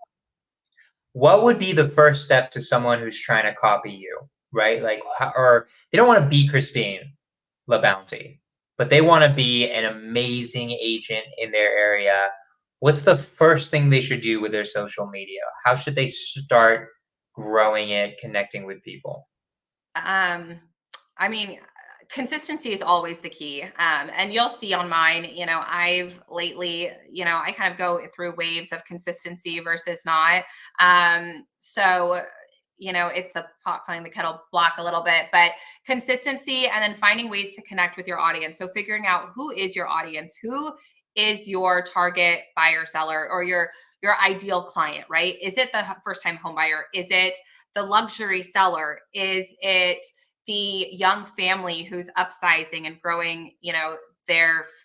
what would be the first step to someone who's trying to copy you, right? Like, or they don't want to be Christine LaBounty, but they want to be an amazing agent in their area. what's the first thing they should do with their social media? How should they start growing it, connecting with people? Um, I mean, consistency is always the key. And you'll see on mine, I've lately, I kind of go through waves of consistency versus not. So, it's the pot calling the kettle black a little bit, but consistency and then finding ways to connect with your audience. So figuring out who is your audience, who is your target buyer seller or your ideal client, right? Is it the first time home buyer? Is it the luxury seller? Is it the young family who's upsizing and growing,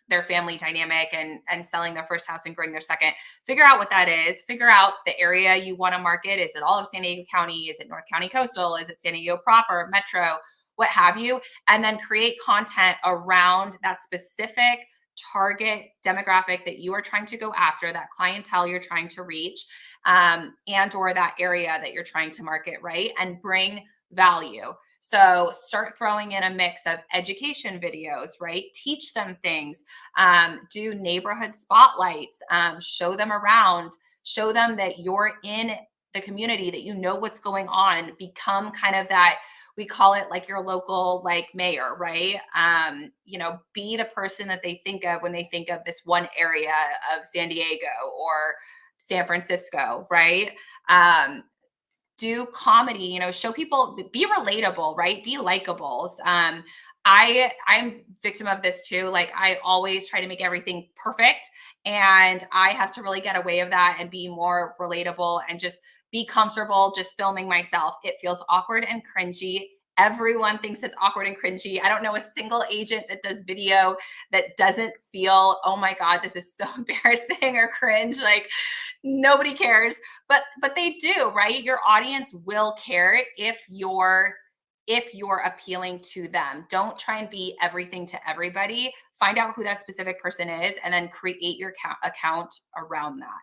their family dynamic and selling their first house and growing their second? Figure out what that is. Figure out the area you want to market. Is it all of San Diego County? Is it North County Coastal? Is it San Diego proper, Metro, what have you? And then create content around that specific target demographic that you are trying to go after, that clientele you're trying to reach, and or that area that you're trying to market, right? And bring value. So start throwing in a mix of education videos, right? Teach them things, do neighborhood spotlights, show them around, show them that you're in the community, that you know what's going on, become kind of that, we call it like your local like mayor, right? Be the person that they think of when they think of this one area of San Diego or San Francisco, right? Do comedy, show people, be relatable, right? Be likable. I'm victim of this too. Like I always try to make everything perfect, and I have to really get away of that and be more relatable and just be comfortable just filming myself. It feels awkward and cringy. Everyone thinks it's awkward and cringy. I don't know a single agent that does video that doesn't feel, oh my God, this is so embarrassing or cringe. Like nobody cares, but they do, right? Your audience will care if you're appealing to them. Don't try and be everything to everybody. Find out who that specific person is and then create your account around that.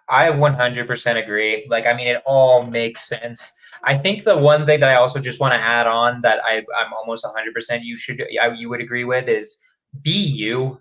I 100% agree. Like, I mean, it all makes sense. I think the one thing that I also just want to add on that I'm almost 100% you would agree with is be you.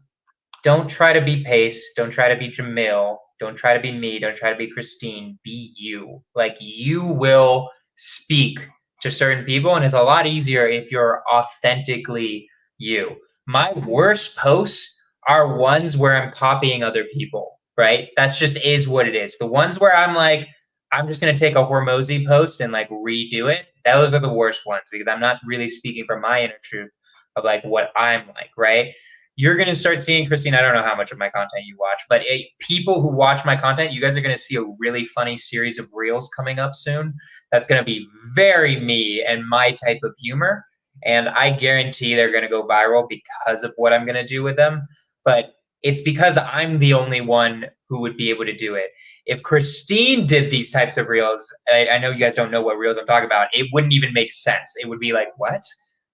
Don't try to be Pace. Don't try to be Jamil. Don't try to be me. Don't try to be Christine. Be you. Like you will speak to certain people, and it's a lot easier if you're authentically you. My worst posts are ones where I'm copying other people, right? That's just is what it is. The ones where I'm like, I'm just gonna take a Hormozy post and like redo it. Those are the worst ones because I'm not really speaking from my inner truth of like what I'm like, right? You're going to start seeing, Christine, I don't know how much of my content you watch, but people who watch my content, you guys are going to see a really funny series of reels coming up soon. That's going to be very me and my type of humor. And I guarantee they're going to go viral because of what I'm going to do with them. But it's because I'm the only one who would be able to do it. If Christine did these types of reels, I know you guys don't know what reels I'm talking about. It wouldn't even make sense. It would be like, what?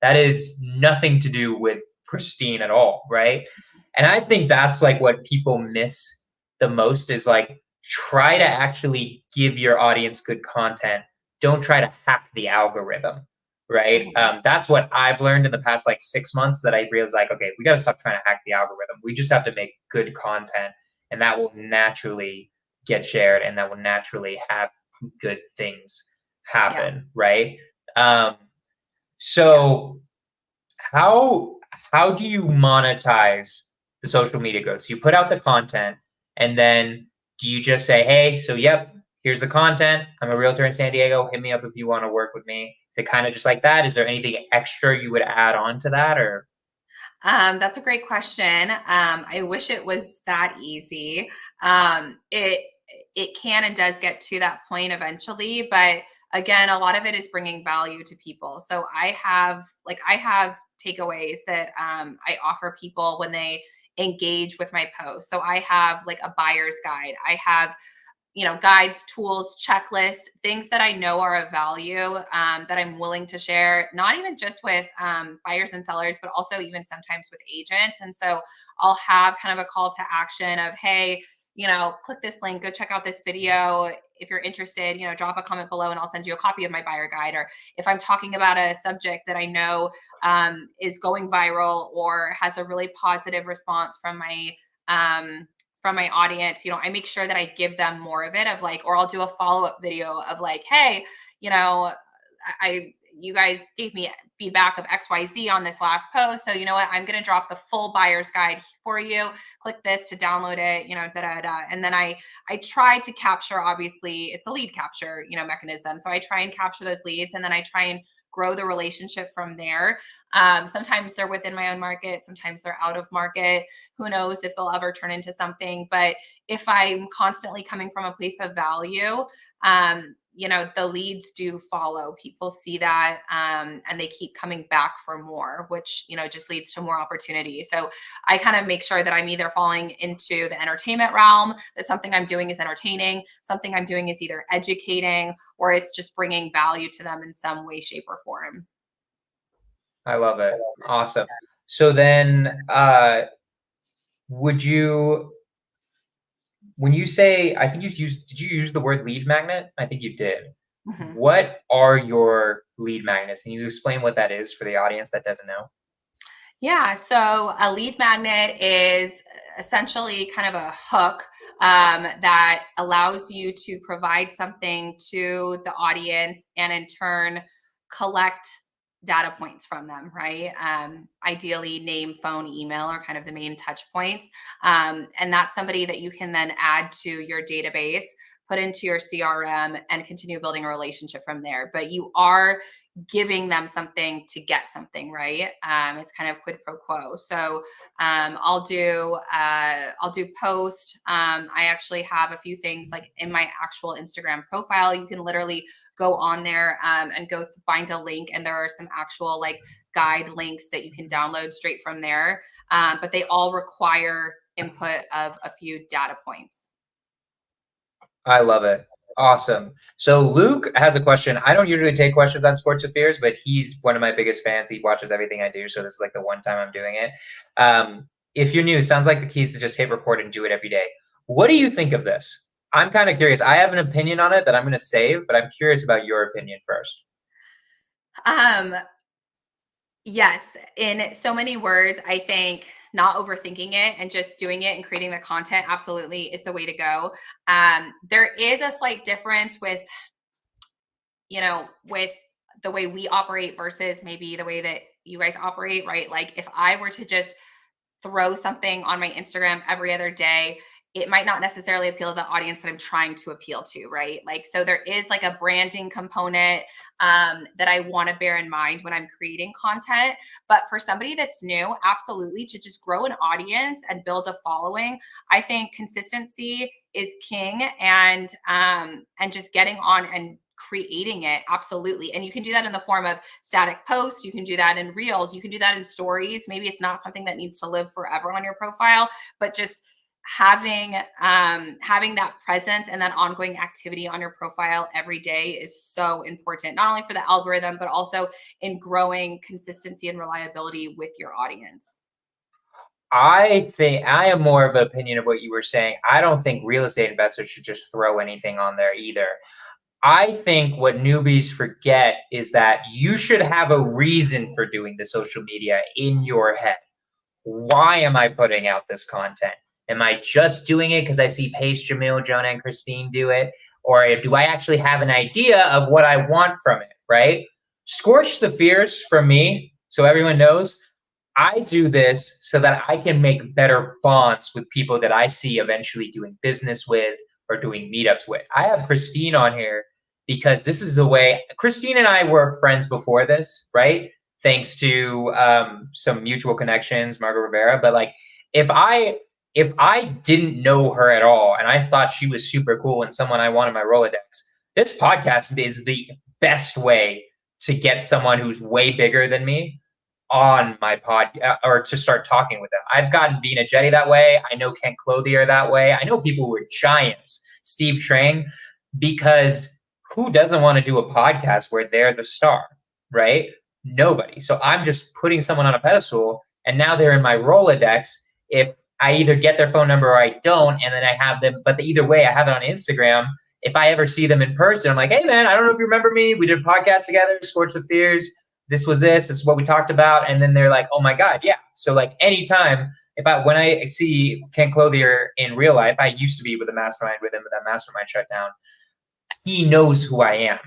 That is nothing to do with Christine at all, right? And I think that's like what people miss the most is like try to actually give your audience good content. Don't try to hack the algorithm, right? That's what I've learned in the past like 6 months that I realized like, okay, we got to stop trying to hack the algorithm. We just have to make good content, and that will naturally get shared, and that will naturally have good things happen, right? So how do you monetize the social media growth? So you put out the content, and then do you just say, hey, so yep, here's the content. I'm a realtor in San Diego. Hit me up if you want to work with me. Is it kind of just like that? Is there anything extra you would add on to that, or? That's a great question. I wish it was that easy. It can and does get to that point eventually, but again, a lot of it is bringing value to people. So I have takeaways that I offer people when they engage with my post. So I have like a buyer's guide. I have guides, tools, checklists, things that I know are of value, that I'm willing to share, not even just with buyers and sellers, but also even sometimes with agents. And so I'll have kind of a call to action of, hey, click this link, go check out this video. If you're interested, drop a comment below and I'll send you a copy of my buyer guide. Or if I'm talking about a subject that I know is going viral or has a really positive response from from my audience, I make sure that I give them more of it, of like, or I'll do a follow-up video of like, hey, you guys gave me feedback of XYZ on this last post. So you know what? I'm going to drop the full buyer's guide for you. Click this to download it, And then I try to capture, obviously it's a lead capture, mechanism. So I try and capture those leads, and then I try and grow the relationship from there. Sometimes they're within my own market. Sometimes they're out of market. Who knows if they'll ever turn into something. But if I'm constantly coming from a place of value, the leads do follow. People see that, and they keep coming back for more, which, just leads to more opportunity. So I kind of make sure that I'm either falling into the entertainment realm, that something I'm doing is entertaining, something I'm doing is either educating, or it's just bringing value to them in some way, shape, or form. I love it. Awesome. So then, when you say, I think did you use the word lead magnet? I think you did. Mm-hmm. What are your lead magnets? Can you explain what that is for the audience that doesn't know? Yeah, so a lead magnet is essentially kind of a hook that allows you to provide something to the audience and in turn collect data points from them, right? Ideally, name, phone, email are kind of the main touch points. And that's somebody that you can then add to your database, put into your CRM, and continue building a relationship from there. But you are giving them something to get something, right? It's kind of quid pro quo. So I'll do post. I actually have a few things like in my actual Instagram profile. You can literally go on there and go find a link, and there are some actual like guide links that you can download straight from there. But they all require input of a few data points. I love it. Awesome. So Luke has a question. I don't usually take questions on Sports Affairs, but he's one of my biggest fans. He watches everything I do. So this is like the one time I'm doing it. If you're new, sounds like the key is to just hit record and do it every day. What do you think of this? I'm kind of curious. I have an opinion on it that I'm going to save, but I'm curious about your opinion first. Yes. In so many words, I think not overthinking it and just doing it and creating the content absolutely is the way to go. There is a slight difference with the way we operate versus maybe the way that you guys operate, right? Like if I were to just throw something on my Instagram every other day, it might not necessarily appeal to the audience that I'm trying to appeal to, right? Like, so there is like a branding component that I want to bear in mind when I'm creating content. But for somebody that's new, absolutely, to just grow an audience and build a following, I think consistency is king, and just getting on and creating it. Absolutely. And you can do that in the form of static posts. You can do that in reels. You can do that in stories. Maybe it's not something that needs to live forever on your profile, but just having that presence and that ongoing activity on your profile every day is so important, not only for the algorithm, but also in growing consistency and reliability with your audience. I think I am more of an opinion of what you were saying. I don't think real estate investors should just throw anything on there either. I think what newbies forget is that you should have a reason for doing the social media in your head. Why am I putting out this content? Am I just doing it because I see Paige, Jamil, Jonah, and Christine do it? Or do I actually have an idea of what I want from it, right? Scorch the fears from me so everyone knows I do this so that I can make better bonds with people that I see eventually doing business with or doing meetups with. I have Christine on here because this is the way. Christine and I were friends before this, right? Thanks to some mutual connections, Margaret Rivera. But like, if I didn't know her at all and I thought she was super cool and someone I wanted my Rolodex, this podcast is the best way to get someone who's way bigger than me on my pod or to start talking with them. I've gotten Vina Jetty that way. I know Ken Clothier that way. I know people who are giants, Steve Trang, because who doesn't want to do a podcast where they're the star, right? Nobody. So I'm just putting someone on a pedestal and now they're in my Rolodex. If I either get their phone number or I don't, and then I have them, but either way, I have it on Instagram. If I ever see them in person, I'm like, hey man, I don't know if you remember me. We did a podcast together, Sports of Fears. This is what we talked about. And then they're like, oh my God, yeah. So like anytime, when I see Ken Clothier in real life, I used to be with a mastermind with him, but that mastermind shut down. He knows who I am.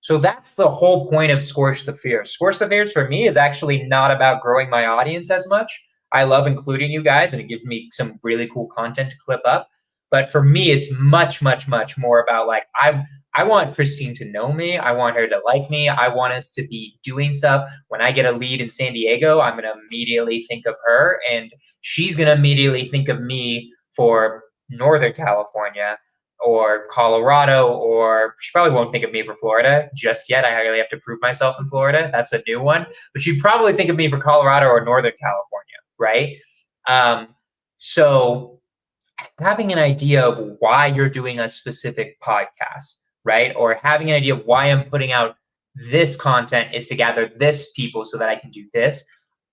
So that's the whole point of Scorch the Fears. Scorch the Fears for me is actually not about growing my audience as much. I love including you guys, and it gives me some really cool content to clip up. But for me, it's much, much, much more about like I want Christine to know me. I want her to like me. I want us to be doing stuff. When I get a lead in San Diego, I'm going to immediately think of her, and she's going to immediately think of me for Northern California or Colorado, or she probably won't think of me for Florida just yet. I really have to prove myself in Florida. That's a new one. But she'd probably think of me for Colorado or Northern California, right? So having an idea of why you're doing a specific podcast, right? Or having an idea of why I'm putting out this content is to gather this people so that I can do this.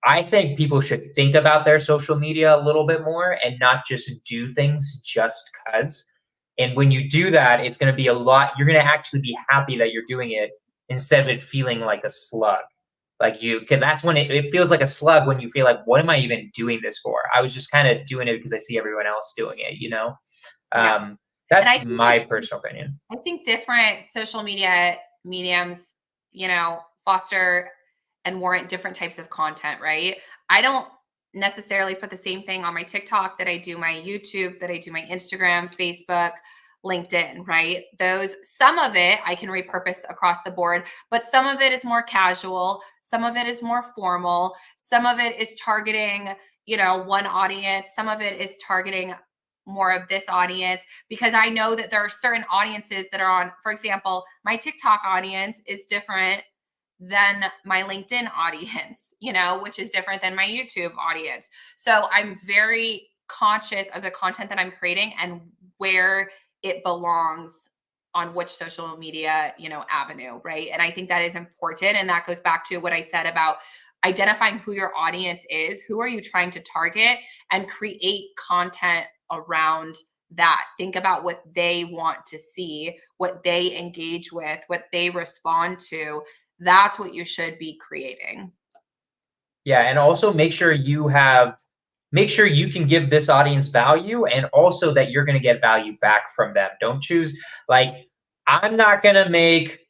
I think people should think about their social media a little bit more and not just do things just because. And when you do that, it's going to be a lot. You're going to actually be happy that you're doing it instead of it feeling like a slug. Like that's when it feels like a slug when you feel like, what am I even doing this for? I was just kind of doing it because I see everyone else doing it, you know? Yeah. That's my personal opinion. I think different social media mediums, foster and warrant different types of content, right? I don't necessarily put the same thing on my TikTok that I do my YouTube, that I do my Instagram, Facebook, LinkedIn, right? Some of it I can repurpose across the board, but some of it is more casual. Some of it is more formal. Some of it is targeting, one audience. Some of it is targeting more of this audience, because I know that there are certain audiences that are on, for example, my TikTok audience is different than my LinkedIn audience, which is different than my YouTube audience. So I'm very conscious of the content that I'm creating and where it belongs on which social media, avenue, right? And I think that is important. And that goes back to what I said about identifying who your audience is, who are you trying to target, and create content around that. Think about what they want to see, what they engage with, what they respond to. That's what you should be creating. Yeah. And also make sure you can give this audience value, and also that you're going to get value back from them. Don't choose, like, I'm not going to make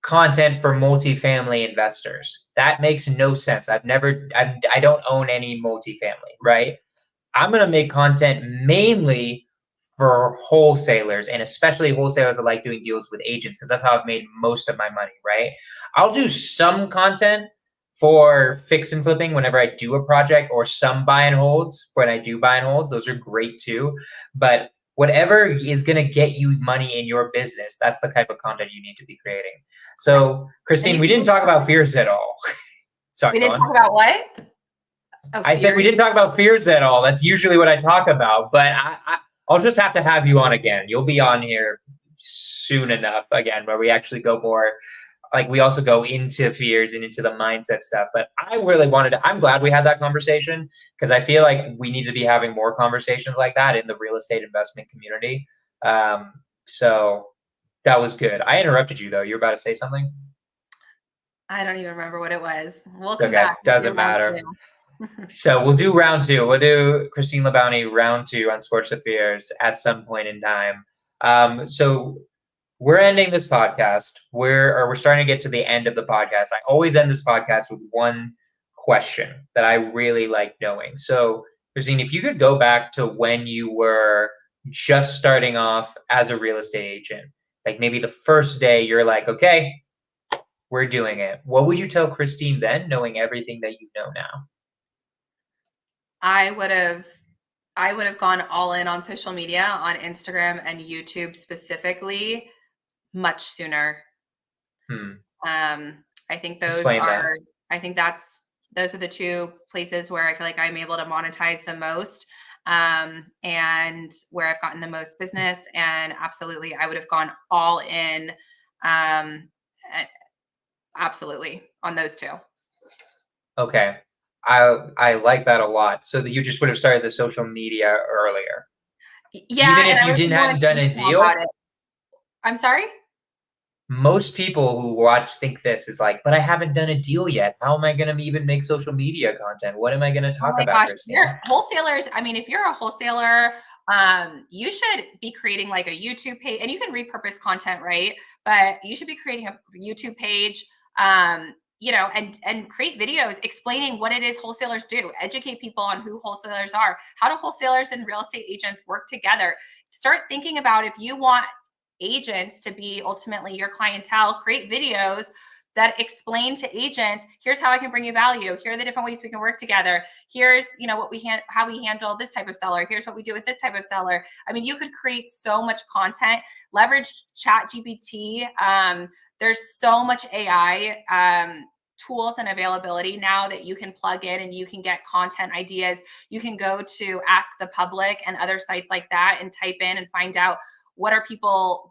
content for multifamily investors. That makes no sense. I don't own any multifamily, right? I'm going to make content mainly for wholesalers, and especially wholesalers that like doing deals with agents, because that's how I've made most of my money, right? I'll do some content for fix and flipping whenever I do a project, or some buy and holds when I do buy and holds. Those are great too. But whatever is going to get you money in your business, that's the type of content you need to be creating. So, Christine, we didn't talk about fears at all. Sorry, we didn't talk about what? Oh, I said we didn't talk about fears at all. That's usually what I talk about, but I'll just have to have you on again. You'll be on here soon enough again, where we actually go more, like, we also go into fears and into the mindset stuff. But I really I'm glad we had that conversation, because I feel like we need to be having more conversations like that in the real estate investment community. So that was good. I interrupted you though. You're about to say something? I don't even remember what it was. We'll come back. Doesn't matter. So we'll do round two. We'll do Christine LaBounty round two on Scorch the Fears at some point in time. So we're ending this podcast. We're starting to get to the end of the podcast. I always end this podcast with one question that I really like knowing. So, Christine, if you could go back to when you were just starting off as a real estate agent, like maybe the first day you're like, okay, we're doing it. What would you tell Christine then, knowing everything that you know now? I would have gone all in on social media, on Instagram and YouTube specifically, much sooner. I think those are the two places where I feel like I'm able to monetize the most, and where I've gotten the most business. And absolutely, I would have gone all in, absolutely, on those two. Okay. I like that a lot. So that you just would have started the social media earlier. Yeah. Even if you hadn't done a deal? I'm sorry? most people who watch think this is like, but I haven't done a deal yet. How am I going to even make social media content? What am I going to Oh talk my about, gosh, Christine? you're wholesalers. I mean, if you're a wholesaler, you should be creating like a YouTube page, and you can repurpose content, right? But you should be creating a YouTube page, and create videos explaining what it is wholesalers do. Educate people on who wholesalers are. How do wholesalers and real estate agents work together? Start thinking about, if you want agents to be ultimately your clientele, create videos that explain to agents, here's how I can bring you value. Here are the different ways we can work together. Here's, what how we handle this type of seller. Here's what we do with this type of seller. I mean, you could create so much content, leverage chat GPT. There's so much AI tools and availability now that you can plug in and you can get content ideas. You can go to Ask the Public and other sites like that and type in and find out what do people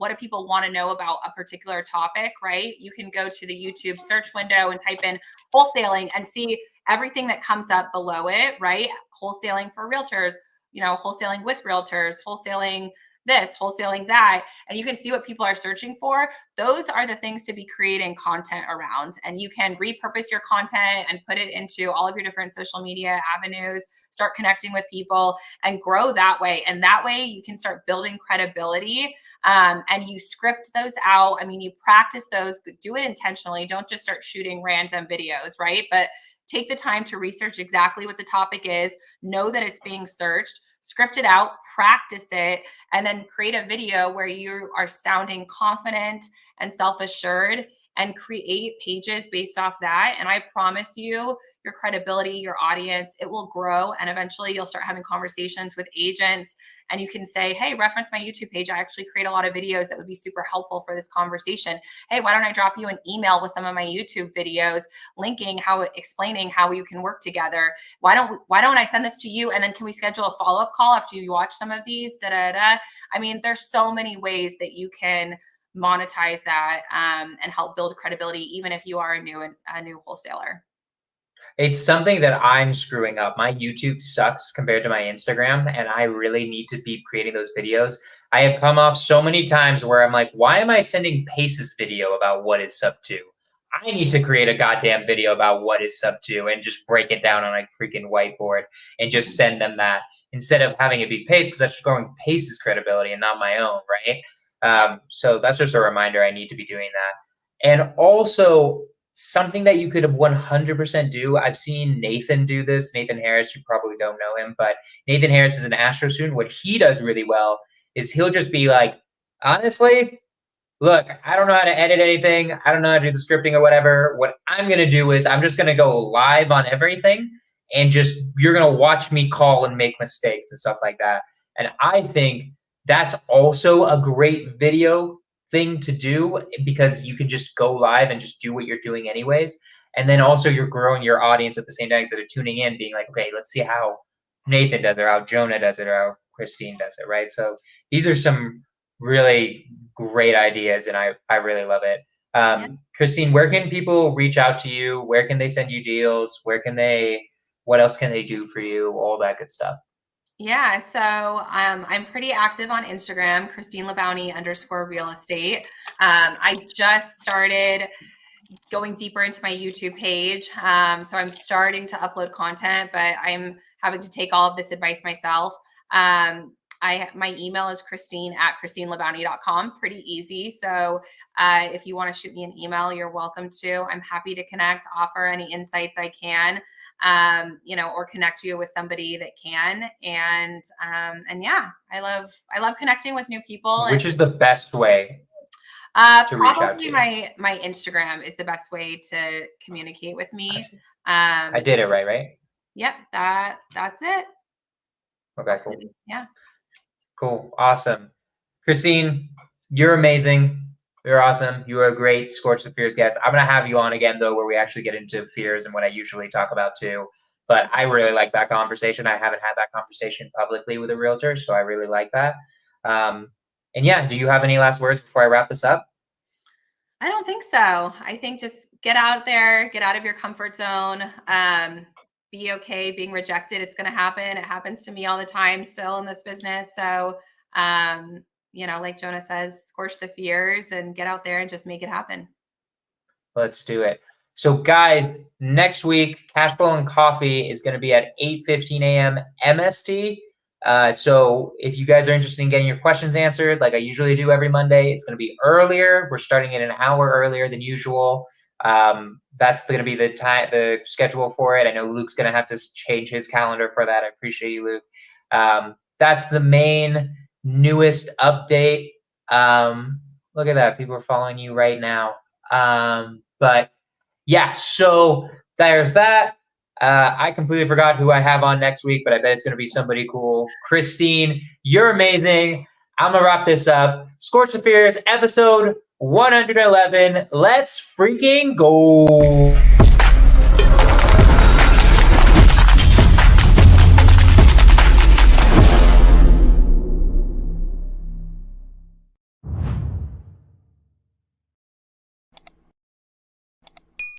want to know about a particular topic, right? You can go to the YouTube search window and type in wholesaling and see everything that comes up below it, right? Wholesaling for realtors, wholesaling with realtors, wholesaling this, wholesaling that, and you can see what people are searching for. Those are the things to be creating content around, and you can repurpose your content and put it into all of your different social media avenues, start connecting with people and grow that way. And that way you can start building credibility, and you script those out. I mean, you practice those, do it intentionally. Don't just start shooting random videos, right? But take the time to research exactly what the topic is, know that it's being searched, script it out, practice it, and then create a video where you are sounding confident and self-assured, and create pages based off that. And I promise you, your credibility, your audience, it will grow. And eventually you'll start having conversations with agents, and you can say, hey, reference my YouTube page. I actually create a lot of videos that would be super helpful for this conversation. Hey, why don't I drop you an email with some of my YouTube videos linking explaining how you can work together? Why don't I send this to you, and then can we schedule a follow-up call after you watch some of these? I mean, there's so many ways that you can monetize that, and help build credibility, even if you are a new wholesaler. It's something that I'm screwing up. My YouTube sucks compared to my Instagram, and I really need to be creating those videos. I have come off so many times where I'm like, why am I sending Pace's video about what is sub two? I need to create a goddamn video about what is sub two and just break it down on a freaking whiteboard and just send them that instead of having it be Pace, because that's just growing Pace's credibility and not my own, right? So that's just a reminder I need to be doing that. And also, something that you could 100% do. I've seen Nathan do this. Nathan Harris, you probably don't know him, but Nathan Harris is an Astro student. What he does really well is he'll just be like, honestly, look, I don't know how to edit anything. I don't know how to do the scripting or whatever. What I'm going to do is I'm just going to go live on everything, and just you're going to watch me call and make mistakes and stuff like that. And I think that's also a great video thing to do, because you can just go live and just do what you're doing anyways. And then also you're growing your audience at the same time, instead of tuning in being like, okay, let's see how Nathan does it, or how Jonah does it, or how Christine does it, right? So these are some really great ideas, and I really love it. Yeah. Christine, where can people reach out to you? Where can they send you deals? What else can they do for you? All that good stuff. Yeah, so I'm pretty active on Instagram, Christine LaBounty _real estate. I just started going deeper into my YouTube page. So I'm starting to upload content, but I'm having to take all of this advice myself. My email is Christine@ChristineLaBounty.com. Pretty easy. So if you want to shoot me an email, you're welcome to. I'm happy to connect, offer any insights I can, or connect you with somebody that can. And yeah, I love connecting with new people. Which is the best way to reach out to Probably you? my Instagram is the best way to communicate with I me. see. I Um, did it right? yep, that's it. Okay, cool. Absolutely. Yeah. Cool. Awesome. Christine, you're amazing. You're awesome. You are a great Scorch the Fears guest. I'm going to have you on again, though, where we actually get into fears and what I usually talk about, too. But I really like that conversation. I haven't had that conversation publicly with a realtor, so I really like that. And yeah, do you have any last words before I wrap this up? I don't think so. I think just get out there, get out of your comfort zone. Be okay being rejected. It's going to happen. It happens to me all the time still in this business. So, like Jonah says, scorch the fears and get out there and just make it happen. Let's do it. So guys, next week, Cash Flow and Coffee is going to be at 8:15 a.m. MST. So if you guys are interested in getting your questions answered, like I usually do every Monday, it's going to be earlier. We're starting it an hour earlier than usual. That's going to be the schedule for it. I know Luke's going to have to change his calendar for that. I appreciate you, Luke. That's the main newest update. Look at that. People are following you right now. But yeah, so there's that. I completely forgot who I have on next week, but I bet it's going to be somebody cool. Christine, you're amazing. I'm going to wrap this up. Scorch the Fears, episode 111. Let's freaking go.